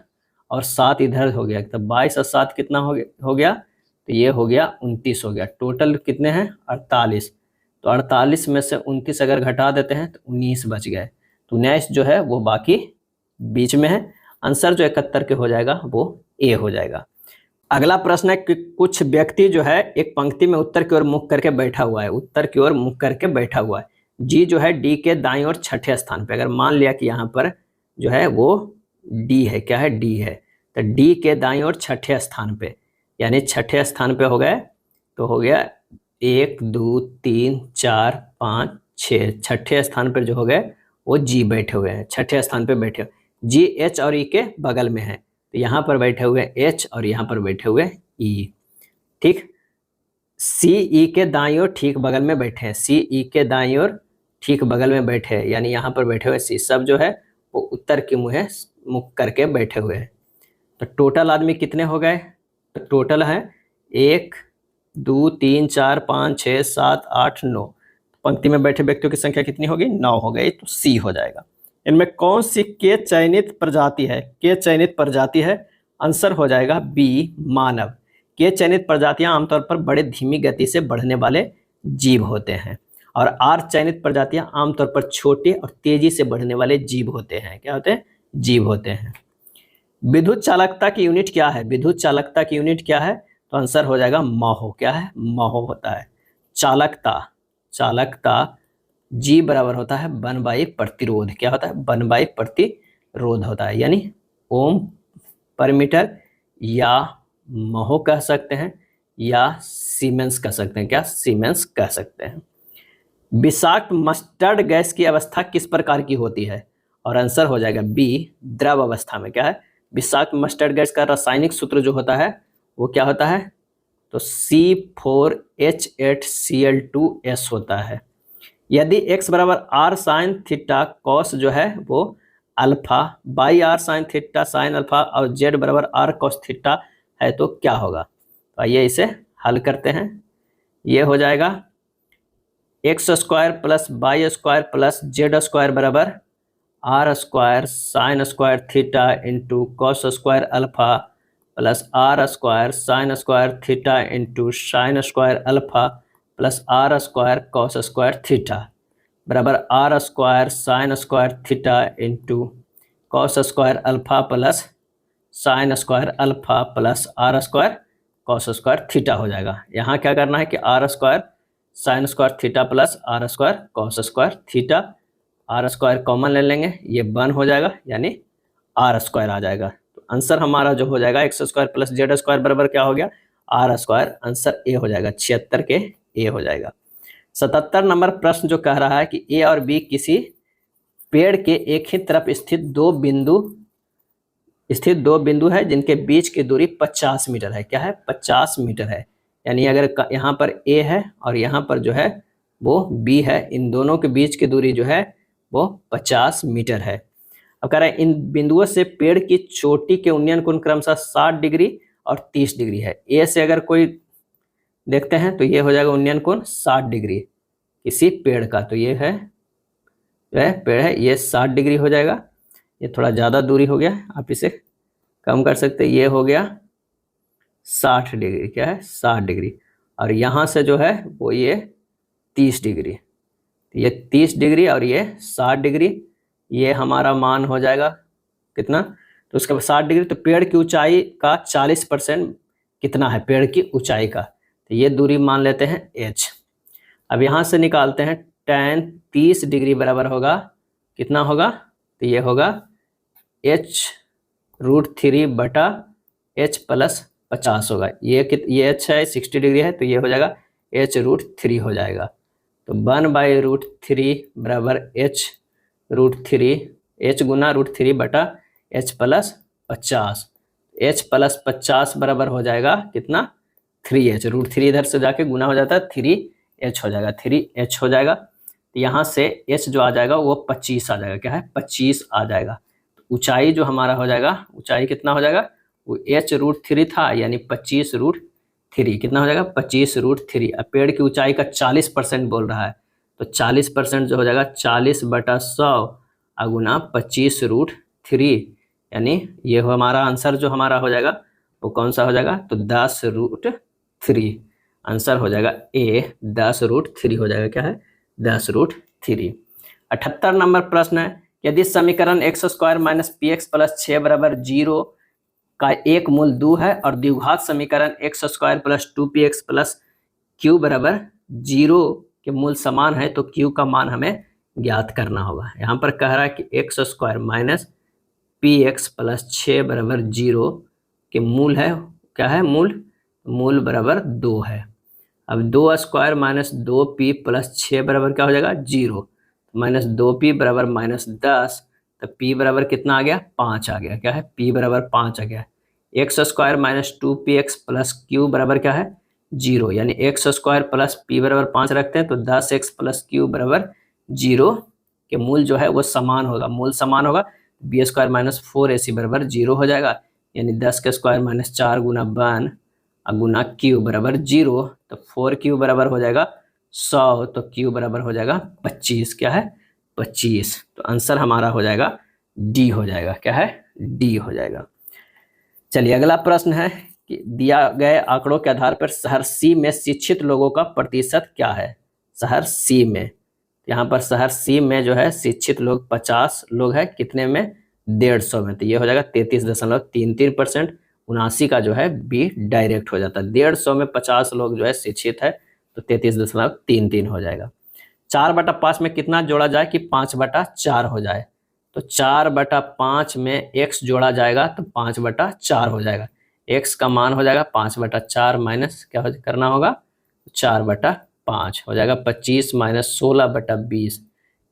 और 7 इधर हो गया, तो 22 और 7 कितना हो गया? तो ये हो गया 29 हो गया। टोटल कितने हैं? 48। तो 48 में से 29 अगर घटा देते हैं तो 19 बच गए, तो 19 जो है वो बाकी बीच में है। आंसर जो 71 के हो जाएगा वो ए हो जाएगा। अगला प्रश्न है कि कुछ व्यक्ति जो है एक पंक्ति में उत्तर की ओर मुख करके बैठा हुआ है, उत्तर की ओर मुख करके बैठा हुआ है। जी जो है डी के दाईं ओर छठे स्थान पे, अगर मान लिया कि यहाँ पर जो है वो डी है, क्या है, डी है, तो डी के दाईं ओर छठे स्थान पे, यानी छठे स्थान पे हो गए, तो हो गया 1 2 3 4 5 6, छठे स्थान पर जो हो गए वो जी बैठे हुए हैं, छठे स्थान पे बैठे। जी एच और ई के बगल में है, तो यहाँ पर बैठे हुए एच और यहाँ पर बैठे हुए ई, ठीक। सी ई के दाईं ओर ठीक बगल में बैठे हैं, सी ई के दाईं ओर ठीक बगल में बैठे हैं, यानी यहाँ पर बैठे हुए सी, सब जो है वो उत्तर की मुख करके बैठे हुए हैं। तो टोटल आदमी कितने हो गए, तो टोटल है 1 2 3 4 5 6 7 8 9, पंक्ति में बैठे व्यक्तियों की संख्या कितनी होगी, 9 हो गई, तो सी हो जाएगा। इनमें कौन सी के चयनित प्रजाति है, के चयनित प्रजाति है, आंसर हो जाएगा बी मानव। के चयनित प्रजातियां आमतौर पर बड़े धीमी गति से बढ़ने वाले जीव होते हैं, और आर चयनित प्रजातियां आमतौर पर छोटे और तेजी से बढ़ने वाले जीव होते हैं, क्या होते हैं, जीव होते हैं। विद्युत चालकता की यूनिट क्या है, विद्युत चालकता की यूनिट क्या है, तो आंसर हो जाएगा महो, क्या है, महो होता है। चालकता, चालकता जी बराबर होता है 1 प्रतिरोध, क्या होता है, 1 प्रतिरोध होता है, यानी ओम पर मीटर या महो कह सकते हैं या सीमेंस कह सकते हैं, क्या, सीमेंस कह सकते हैं। विषाक्त मस्टर्ड गैस की अवस्था किस प्रकार की होती है, और आंसर हो जाएगा बी द्रव अवस्था में, क्या है, विषाक्त मस्टर्ड गैस का रासायनिक सूत्र जो होता है वो क्या होता है, तो C4H8Cl2S होता है। यदि x बराबर आर साइन थीटा कॉस जो है वो alpha by R sine theta sine alpha और z बराबर आर कॉस थीटा है तो क्या होगा, तो आइए इसे हल करते हैं। ये हो जाएगा x square plus y square plus z square बराबर r square sine square theta into cos square alpha plus are square sine square theta into sine square alpha plus are square cos square theta बराबर r square sine square theta into cos square alpha plus sine square alpha plus are square cos square theta हो जाएगा। यहाँ क्या करना है कि r square sine square theta plus are square cos square theta, R square common ले लेंगे, ये 1 हो जाएगा, यानी आर स्क्वायर आ जाएगा। तो आंसर हमारा जो हो जाएगा x square plus z square बराबर क्या हो गया, आर स्क्वायर, आंसर ए हो जाएगा, 76 के ए हो जाएगा। 77 नंबर प्रश्न जो कह रहा है कि ए और बी किसी पेड़ के एक ही तरफ स्थित दो बिंदु है जिनके बीच की दूरी 50 मीटर है, क्या है, 50 मीटर है, यानी अगर यहाँ पर ए है और यहाँ पर जो है वो बी है, इन दोनों के बीच की दूरी जो है वो 50 मीटर है। अब कह रहा है इन बिंदुओं से पेड़ की चोटी के उन्नयन कोण क्रमशः 60 डिग्री और 30 डिग्री है। ए से अगर कोई देखते हैं तो ये हो जाएगा उन्नयन कोण 60 डिग्री किसी पेड़ का, तो ये है पेड़ है, ये 60 डिग्री हो जाएगा। ये थोड़ा ज़्यादा दूरी हो गया, आप इसे कम कर सकते हैं, ये हो गया 60 डिग्री, क्या है, 60 डिग्री, और यहाँ से जो है वो ये 30 डिग्री, ये 30 डिग्री और ये 60 डिग्री, ये हमारा मान हो जाएगा कितना, तो उसके बाद 60 डिग्री, तो पेड़ की ऊंचाई का 40% कितना है पेड़ की ऊंचाई का, तो ये दूरी मान लेते हैं h। अब यहाँ से निकालते हैं tan 30 डिग्री बराबर होगा कितना होगा, तो ये होगा h√3 बटा h प्लस 50 होगा, ये h है 60 डिग्री है, तो ये हो जाएगा h√3 हो जाएगा। तो 1/√3 बराबर h√3, h गुना √3 बटा h प्लस 50, h प्लस 50 बराबर हो जाएगा कितना, 3h, √3 इधर से जाके गुना हो जाता है 3h हो जाएगा, 3h हो जाएगा। तो यहाँ से h जो आ जाएगा वो 25 आ जाएगा, क्या है, 25 आ जाएगा। तो ऊंचाई जो हमारा हो जाएगा, ऊंचाई कितना हो जाएगा, वो h√3 था, यानी 25√3 कितना हो जाएगा, 25√3। अब पेड़ की ऊंचाई का 40% बोल रहा है, तो 40% जो हो जाएगा 40/100 गुना 25√3, यानी ये हमारा आंसर जो हमारा हो जाएगा वो कौन सा हो जाएगा, तो 10√3। आंसर हो जाएगा ए 10√3 हो जाएगा। क्या है? 10√3। 78 नंबर प्रश्न है, यदि समीकरण x² minus P x plus 6 बराबर 0 का एक मूल 2 है और द्विघात समीकरण x² plus 2px plus q बराबर 0 के मूल समान है तो q का मान हमें ज्ञात करना होगा। यहाँ पर कह रहा है कि x² minus P x plus 6 बराबर 0 के मूल है, क्या है? मूल बराबर 2 है। अब 2² माइनस 2p प्लस 6 बराबर क्या हो जाएगा? 0। माइनस 2p बराबर माइनस 10, तो p बराबर कितना आ गया? 5 आ गया। क्या है? p बराबर 5 आ गया। x² minus 2px plus q बराबर क्या है? 0, यानी x² प्लस p बराबर 5 रखते हैं तो 10x प्लस q बराबर 0 के मूल जो है वो समान होगा, मूल समान होगा। b² माइनस 4ac बराबर 0 हो जाएगा, यानी 10 के स्क्वायर माइनस 4 गुना 1 गुना q बराबर 0, तो 4q बराबर हो जाएगा 100, तो q बराबर हो जाएगा 25। क्या है? 25। तो आंसर हमारा हो जाएगा डी हो जाएगा। क्या है? डी हो जाएगा। चलिए अगला प्रश्न है कि दिया गए आंकड़ों के आधार पर शहर सी में शिक्षित लोगों का प्रतिशत क्या है? शहर सी में, यहाँ पर शहर सी में जो है शिक्षित लोग 50 लोग हैं, कितने में? 150 में, तो ये हो जाएगा 33.33%। 79 का जो है बी डायरेक्ट हो जाता है। 150 में 50 लोग जो है शिक्षित है तो 33.33 हो जाएगा। 4/5 में कितना जोड़ा जाए कि 5/4 हो जाए? तो 4/5 में x जोड़ा जाएगा तो 5/4 हो जाएगा। x का मान हो जाएगा 5/4 माइनस क्या करना होगा? 4/5 हो जाएगा। 25 माइनस 16/20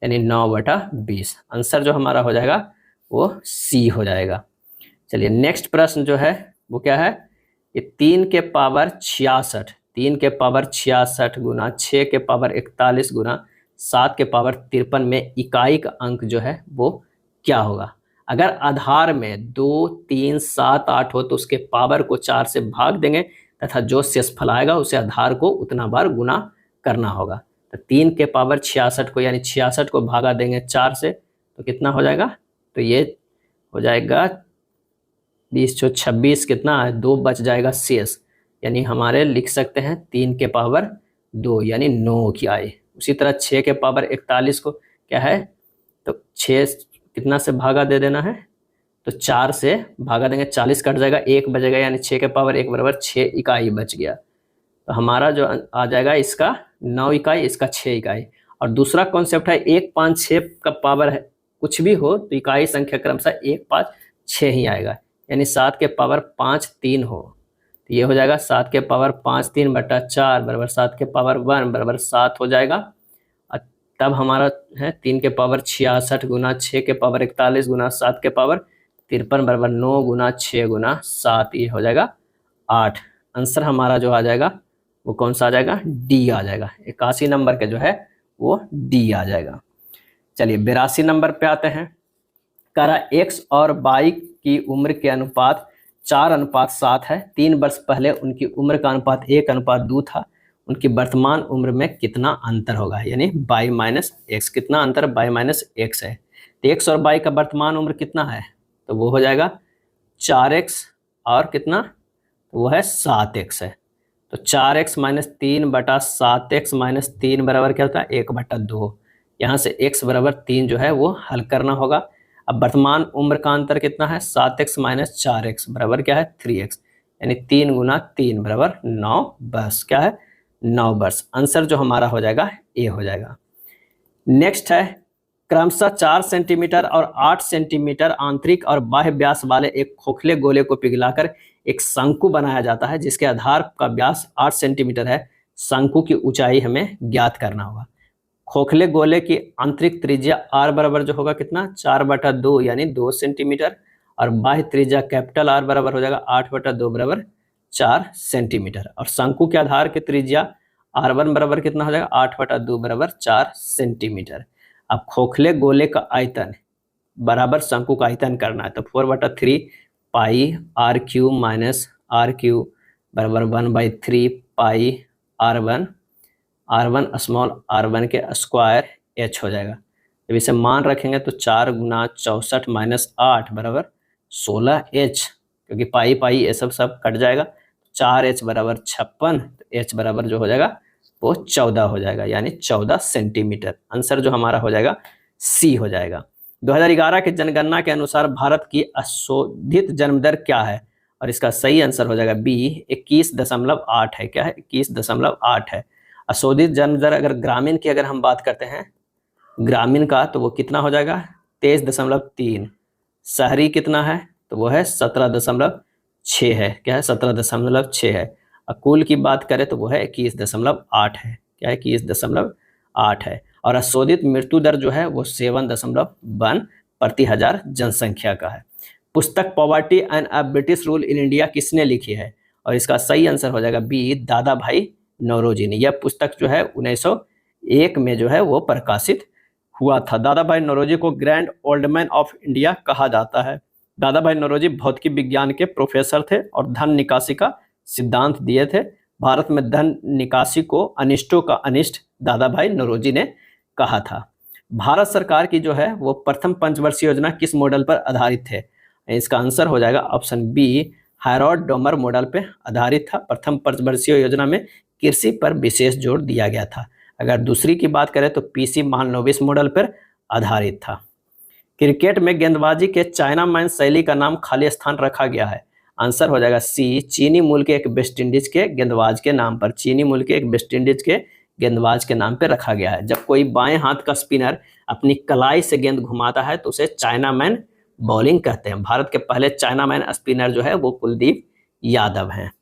यानी 9/20। आंसर जो हमारा हो जाएगा वो सी हो जाएगा। चलिए नेक्स्ट प्रश्न जो है वो क्या है? ये 3 के पावर 66, 3 के पावर 66 गुना 6 के पावर 41 गुना 7 के पावर 53 में इकाई का अंक जो है वो क्या होगा? अगर आधार में 2, 3, 7, 8 हो तो उसके पावर को 4 से भाग देंगे तथा जो शेषफल आएगा उसे आधार को उतना बार गुना करना होगा। तो 3 के पावर 66 को यानी 66 को भागा देंगे 4 से तो कितना हो जाएगा? तो ये हो जाएगा 20×26 कितना है? 2 बच जाएगा शेष, यानी हमारे लिख सकते हैं 3 के पावर 2 यानी 9 की आई। उसी तरह 6 के पावर 41 को क्या है? तो 6 कितना से भागा दे देना है? तो 4 से भागा देंगे, 40 कट जाएगा, 1 बचेगा, यानी 6 के पावर 1 बराबर 6 इकाई बच गया। तो हमारा जो आ जाएगा इसका 9 इकाई, इसका 6 इकाई। और दूसरा कॉन्सेप्ट है 1, 5, 6 का पावर है कुछ भी हो तो इकाई संख्या क्रमशः 1, 5, 6 ही आएगा, यानी 7 के पावर 5, 3 हो तो ये हो जाएगा 7 के पावर 5, 3/4 बराबर 7 के पावर 1 बराबर 7 हो जाएगा। और तब हमारा है 3 के पावर 66 गुना 6 के पावर 41 गुना 7 के पावर 53 बराबर 9 गुना 6 गुना 7, ये हो जाएगा 8। आंसर हमारा जो आ जाएगा वो कौन सा आ जाएगा? डी आ जाएगा। 81 नंबर के जो है वो डी आ जाएगा। चलिए 82 नंबर पे आते हैं। कह रहा एक्स और वाई की उम्र के अनुपात 4:7 है। 3 वर्ष पहले उनकी उम्र का अनुपात 1:2 था। उनकी वर्तमान उम्र में कितना अंतर होगा? यानी वाई माइनस एक्स, कितना अंतर? वाई माइनस एक्स है। तो एक्स और वाई का वर्तमान उम्र कितना है? तो वो हो जाएगा 4x और कितना? तो वो है 7x है। तो 4x माइनस 3/7x माइनस 3 बराबर क्या होता है? 1/2। यहाँ से x बराबर 3 जो है वो हल करना होगा। अब वर्तमान उम्र का अंतर कितना है? 7x माइनस 4x बराबर क्या है? 3x, यानी 3 गुना 3 बराबर 9 वर्ष। क्या है? 9 वर्ष। आंसर जो हमारा हो जाएगा ए हो जाएगा। नेक्स्ट है क्रमशः 4 सेंटीमीटर और 8 सेंटीमीटर आंतरिक और बाह्य व्यास वाले एक खोखले गोले को पिघलाकर एक शंकु बनाया जाता है जिसके आधार का व्यास 8 सेंटीमीटर है। शंकु की ऊंचाई हमें ज्ञात करना होगा। खोखले गोले की आंतरिक त्रिज्या r बराबर जो होगा कितना? 4/2 यानी 2 सेंटीमीटर, और बाह्य त्रिज्या कैपिटल R बराबर हो जाएगा 8/2 बराबर 4 सेंटीमीटर। और शंकु के आधार की त्रिज्या r1 बराबर कितना हो जाएगा? 8/2 बराबर 4 सेंटीमीटर। अब खोखले गोले का आयतन बराबर शंकु का आयतन करना है, तो 4/3 पाई r³ माइनस r³ बराबर 1/3 पाई r1 स्मॉल r1 के स्क्वायर h हो जाएगा। जब इसे मान रखेंगे तो 4 गुना 64 माइनस 8 बराबर 16h, क्योंकि पाई पाई ये सब कट जाएगा। 4h बराबर 56, तो h बराबर जो हो जाएगा वो 14 हो जाएगा, यानी 14 सेंटीमीटर। आंसर जो हमारा हो जाएगा सी हो जाएगा। 2011 के जनगणना के अनुसार भारत की अशोधित जन्म दर क्या है, और इसका सही आंसर हो जाएगा बी 21.8 है। क्या है? 21.8 है। अशोधित जन्म दर अगर ग्रामीण की अगर हम बात करते हैं ग्रामीण का, तो वो कितना हो जाएगा 23.3। शहरी कितना है, तो वो है 17.6 है। क्या है? 17.6 है। कुल की बात करें तो वो है 21.8 है। क्या है? 21.8 है। और अशोधित मृत्यु दर जो है वो 7.1 प्रति हजार जनसंख्या का है। पुस्तक poverty and a British rule in India किसने लिखी है, और इसका सही आंसर हो जाएगा बी दादा भाई नौरोजी ने। यह पुस्तक जो है 1901 में जो है वो प्रकाशित हुआ था। दादा भाई नौरोजी को grand old man of India कहा जाता है। दादा भाई नौरोजी भौतिकी विज्ञान के प्रोफेसर थे और धन निकासी का सिद्धांत दिए थे। भारत में धन निकासी को अनिष्टों का अनिष्ट दादा भाई नौरोजी ने कहा था। भारत सरकार की जो है वो प्रथम पंचवर्षीय योजना किस मॉडल पर आधारित है, इसका आंसर हो जाएगा option B Harold Domar model पे आधारित था। प्रथम पंचवर्षीय योजना में कृषि पर विशेष जोर दिया गया था। अगर दूसरी की बात करें तो पीसी महालनोबिस मॉडल पर आधारित था। क्रिकेट में गेंदबाजी के चाइना मैन शैली का नाम खाली स्थान रखा गया है, आंसर हो जाएगा सी चीनी मूल के एक वेस्ट इंडीज के गेंदबाज के नाम पर। चीनी मूल के एक वेस्ट इंडीज के गेंदबाज के नाम पर रखा गया है। जब कोई बाएं हाथ का स्पिनर अपनी कलाई से गेंद घुमाता है तो उसे चाइना मैन बॉलिंग कहते हैं। भारत के पहले चाइना मैन स्पिनर जो है वो कुलदीप यादव हैं।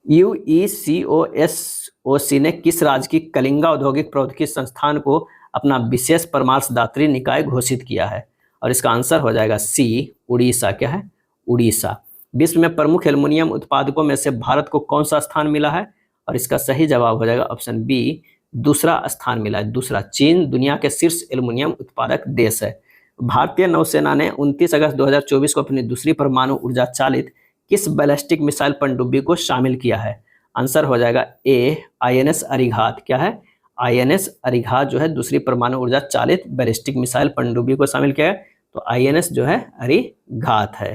UECOSOC ने किस राज्य की कलिंगा औद्योगिक प्रौद्योगिकी संस्थान को अपना विशेष परामर्शदात्री निकाय घोषित किया है, और इसका आंसर हो जाएगा सी उड़ीसा। क्या है? उड़ीसा। विश्व में प्रमुख एल्युमिनियम उत्पादकों में से भारत को कौन सा स्थान मिला है, और इसका सही जवाब हो जाएगा ऑप्शन बी दूसरा स्थान मिला है। दूसरा। चीन दुनिया के शीर्ष एल्युमिनियम उत्पादक देश है। भारतीय नौसेना ने 29 अगस्त 2024 को अपनी दूसरी परमाणु ऊर्जा चालित किस बैलिस्टिक मिसाइल पनडुब्बी को शामिल किया है, आंसर हो जाएगा ए INS अरिघात। क्या है? INS अरिघात जो है दूसरी परमाणु ऊर्जा चालित बैलिस्टिक मिसाइल पनडुब्बी को शामिल किया है, तो INS जो है अरिघात है।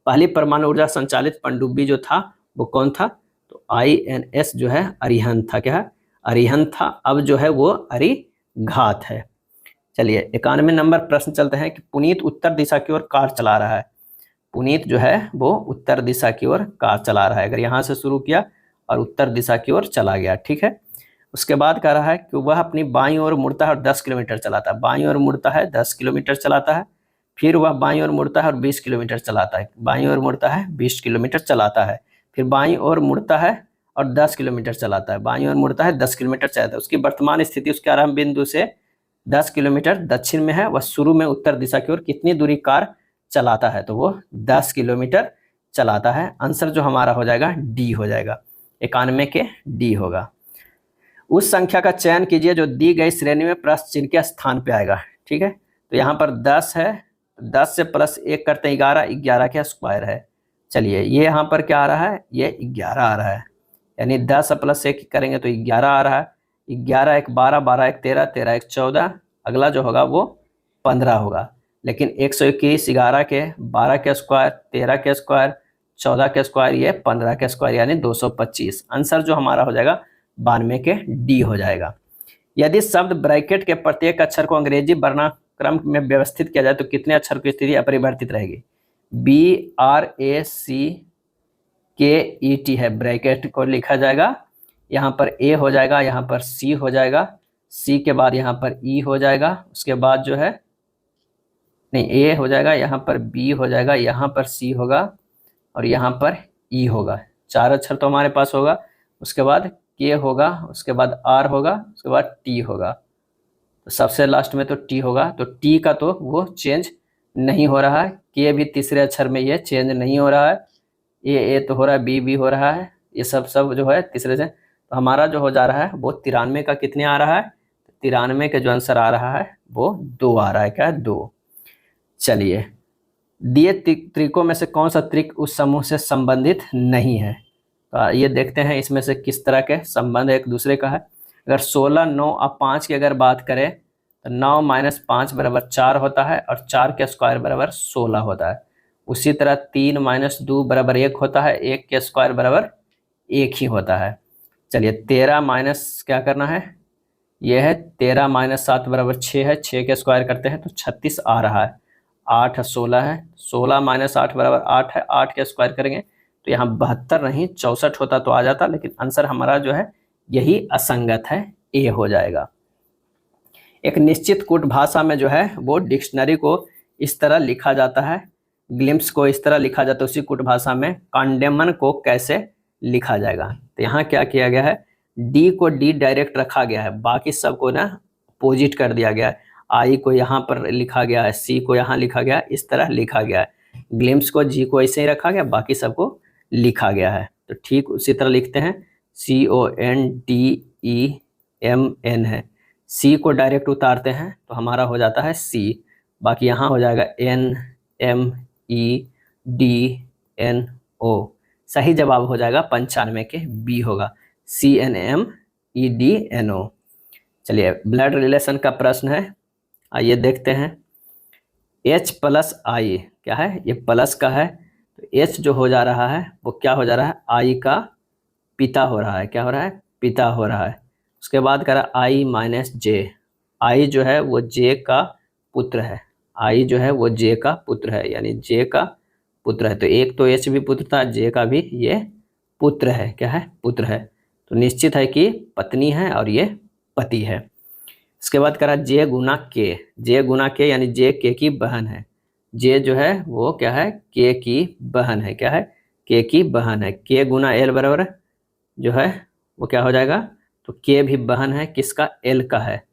पहली परमाणु ऊर्जा संचालित पनडुब्बी जो था वो कौन था, तो INS जो है अरिहंत था। क्या है? अरिहंत था। अब जो है वो अरिघात है। चलिए 91 नंबर प्रश्न चलते हैं कि पुनीत उत्तर दिशा की ओर कार चला रहा है। पुनीत जो है वो उत्तर दिशा की ओर कार चला रहा है। अगर यहाँ से शुरू किया और उत्तर दिशा की ओर चला गया, ठीक है। उसके बाद कह रहा है कि वह अपनी बाईं ओर मुड़ता है और 10 किलोमीटर चलाता है। बाईं ओर मुड़ता है 10 किलोमीटर चलाता है। फिर वह बाईं ओर मुड़ता है और 20 किलोमीटर चलाता है। बाईं ओर मुड़ता है 20 किलोमीटर चलाता है। फिर बाईं ओर मुड़ता है और 10 किलोमीटर चलाता है। बाईं ओर मुड़ता है 10 किलोमीटर चलाता है। उसकी वर्तमान स्थिति उसके आरंभ बिंदु से 10 किलोमीटर दक्षिण में है। वह शुरू में उत्तर दिशा की ओर कितनी दूरी कार चलाता है, तो वो 10 किलोमीटर चलाता है। आंसर जो हमारा हो जाएगा डी हो जाएगा। 91 के डी होगा। उस संख्या का चयन कीजिए जो दी गई श्रेणी में प्रश्न चिन्ह के स्थान पे आएगा, ठीक है। तो यहाँ पर 10 है, 10 से प्लस 1 करते हैं 11, 11 के स्क्वायर है। चलिए ये यहाँ पर क्या आ रहा है, ये 11 आ रहा है, यानी 10 प्लस 1 करेंगे तो 11 आ रहा है। 11 1 12, 12 1 13, 13 1 14, अगला जो होगा वो 15 होगा। लेकिन 121 11 के 12 के स्क्वायर, 13 के स्क्वायर, 14 के स्क्वायर, ये 15 के स्क्वायर, यानी 225। आंसर जो हमारा हो जाएगा 92 के डी हो जाएगा। यदि शब्द ब्रैकेट के प्रत्येक अक्षर को अंग्रेजी वर्णाक्रम में व्यवस्थित किया जाए तो कितने अक्षर की स्थिति अपरिवर्तित रहेगी? BRACKET है, ब्रैकेट को लिखा जाएगा। यहाँ पर ए हो जाएगा, यहाँ पर सी हो जाएगा, सी के बाद यहाँ पर ई हो जाएगा, उसके बाद जो है नहीं ए हो जाएगा, यहाँ पर बी हो जाएगा, यहाँ पर सी होगा और यहाँ पर ई होगा। 4 अक्षर तो हमारे पास होगा। उसके बाद के होगा, उसके बाद आर होगा, उसके बाद टी होगा। तो सबसे लास्ट में तो टी होगा। तो टी का तो वो चेंज नहीं हो रहा है, के भी तीसरे अक्षर में ये चेंज नहीं हो रहा है, ए तो हो रहा है, बी हो रहा है, ये सब जो है तीसरे से। तो हमारा जो हो जा रहा है वो 93 का कितने आ रहा है, 93 का जो आंसर आ रहा है वो 2 आ रहा है। क्या है? 2। चलिए दिए त्रिकों में से कौन सा त्रिक उस समूह से संबंधित नहीं है? तो ये देखते हैं इसमें से किस तरह के संबंध एक दूसरे का है। अगर 16 9 और 5 की अगर बात करें तो 9 - 5 बराबर 4 होता है और 4 के स्क्वायर बराबर 16 होता है। उसी तरह 3 - 2 बराबर 1 होता है, 1 के स्क्वायर बराबर 1 ही होता है। चलिए 13 माइनस क्या करना है, यह है 13 - 7 बराबर 6 है, 6 के स्क्वायर करते हैं तो 36 आ रहा है। 8 16 है, 16 - 8 बराबर 8 है, 8 के स्क्वायर करेंगे तो यहाँ 72 नहीं 64 होता तो आ जाता, लेकिन आंसर हमारा जो है यही असंगत है, ए हो जाएगा। एक निश्चित कूट भाषा में जो है वो डिक्शनरी को इस तरह लिखा जाता है, ग्लिम्स को इस तरह लिखा जाता है, उसी कूट भाषा में कांडेमन को कैसे लिखा जाएगा। तो यहाँ क्या किया गया है, डी को डी डायरेक्ट रखा गया है, बाकी सबको ना अपोजिट कर दिया गया है। आई को यहाँ पर लिखा गया है, सी को यहाँ लिखा गया है, इस तरह लिखा गया है। ग्लिम्स को जी को ऐसे ही रखा गया, बाकी सबको लिखा गया है। तो ठीक उसी तरह लिखते हैं, CONDEMN है, सी को डायरेक्ट उतारते हैं तो हमारा हो जाता है सी, बाकी यहाँ हो जाएगा NMEDNO। सही जवाब हो जाएगा 95 के बी होगा, CNMEDNO। चलिए ब्लड रिलेशन का प्रश्न है, आइए देखते हैं। H + I क्या है, ये प्लस का है, तो H जो हो जा रहा है वो क्या हो जा रहा है, I का पिता हो रहा है, क्या हो रहा है, पिता हो रहा है। उसके बाद कह रहा I - J, I जो है वो J का पुत्र है, I जो है वो J का पुत्र है, यानी J का पुत्र है। तो एक तो H भी पुत्र था, J का भी ये पुत्र है, क्या है, पुत्र है। तो निश्चित है कि पत्नी है और ये पति है। इसके बाद कह रहा J × K, J × K यानी J K की बहन है, J जो है वो क्या है, K की बहन है, क्या है, K की बहन है। K × L बराबर जो है वो क्या हो जाएगा, तो K भी बहन है किसका, L का है,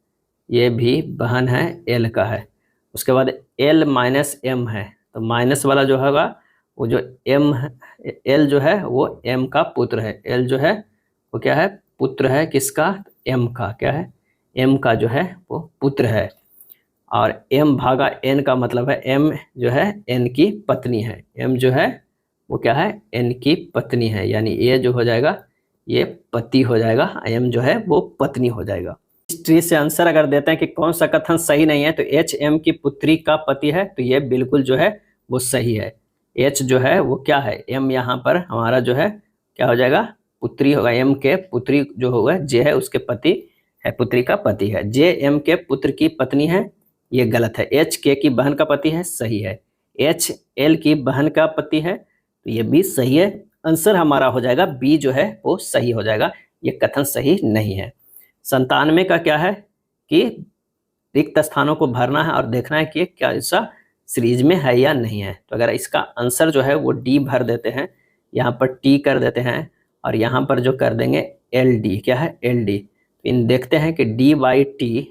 ये भी बहन है L का है। उसके बाद L - M है, तो माइनस वाला जो होगा वो जो M L जो है वो M का पुत्र है, L जो है वो क्या है, पुत्र है किसका, M का, क्या है, M का जो है वो पुत्र है। और M/N का मतलब है M जो है N की पत्नी है, M जो है वो क्या है, N की पत्नी है, यानी ये जो हो जाएगा ये पति हो जाएगा, M जो है वो पत्नी हो जाएगा। इस ट्री से आंसर अगर देते हैं कि कौन सा कथन सही नहीं है, तो H M की पुत्री का पति है, तो ये बिल्कुल जो है वो सही है। H जो है वो क्या है, M यहाँ पर हमारा जो है क्या हो जाएगा, पुत्री होगा, M के पुत्री जो होगा J है उसके पति है, पुत्री का पति है। J M के पुत्र की पत्नी है, ये गलत है। H K की बहन का पति है, सही है। H L की बहन का पति है, तो ये भी सही है। आंसर हमारा हो जाएगा बी जो है वो सही हो जाएगा, ये कथन सही नहीं है। 97 का क्या है कि रिक्त स्थानों को भरना है और देखना है कि क्या ऐसा सीरीज में है या नहीं है। तो अगर इसका आंसर जो है वो डी भर देते हैं, यहाँ पर टी कर देते हैं और यहाँ पर जो कर देंगे एल डी, क्या है, एल डी। तो इन देखते हैं कि डी बाई टी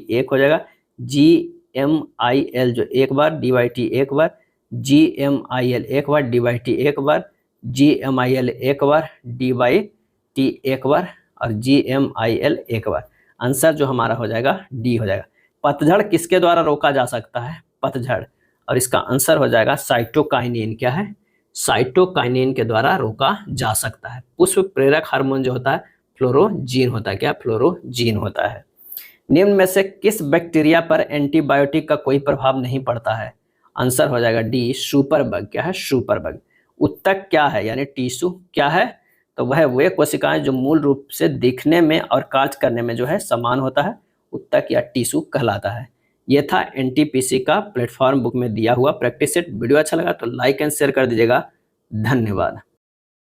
एक हो जाएगा, जी एम आई एल जो एक बार, डी बाई टी एक बार, जी एम आई एल एक बार, डी बाई टी एक बार, जी एम आई एल एक बार, डी बाई टी एक बार और जी एम आई एल एक बार। आंसर जो हमारा हो जाएगा डी हो जाएगा। पतझड़ किसके द्वारा रोका जा सकता है, पतझड़, और इसका आंसर हो जाएगा साइटोकाइनिन, क्या है, साइटोकाइनिन के द्वारा रोका जा सकता है। पुष्प प्रेरक हार्मोन जो होता है फ्लोरोजीन होता है, क्या, फ्लोरोजीन होता है। निम्न में से किस बैक्टीरिया पर एंटीबायोटिक का कोई प्रभाव नहीं पड़ता है, आंसर हो जाएगा डी सुपरबग, क्या है, सुपरबग। उत्तक क्या है यानी टिश्यू क्या है, तो वह वे कोशिकाएं जो मूल रूप से दिखने में और कार्य करने में जो है समान होता है, उत्तक या टिश्यू कहलाता है। यह था एनटीपीसी का प्लेटफॉर्म बुक में दिया हुआ प्रैक्टिस सेट। वीडियो अच्छा लगा तो लाइक एंड शेयर कर दीजिएगा। धन्यवाद।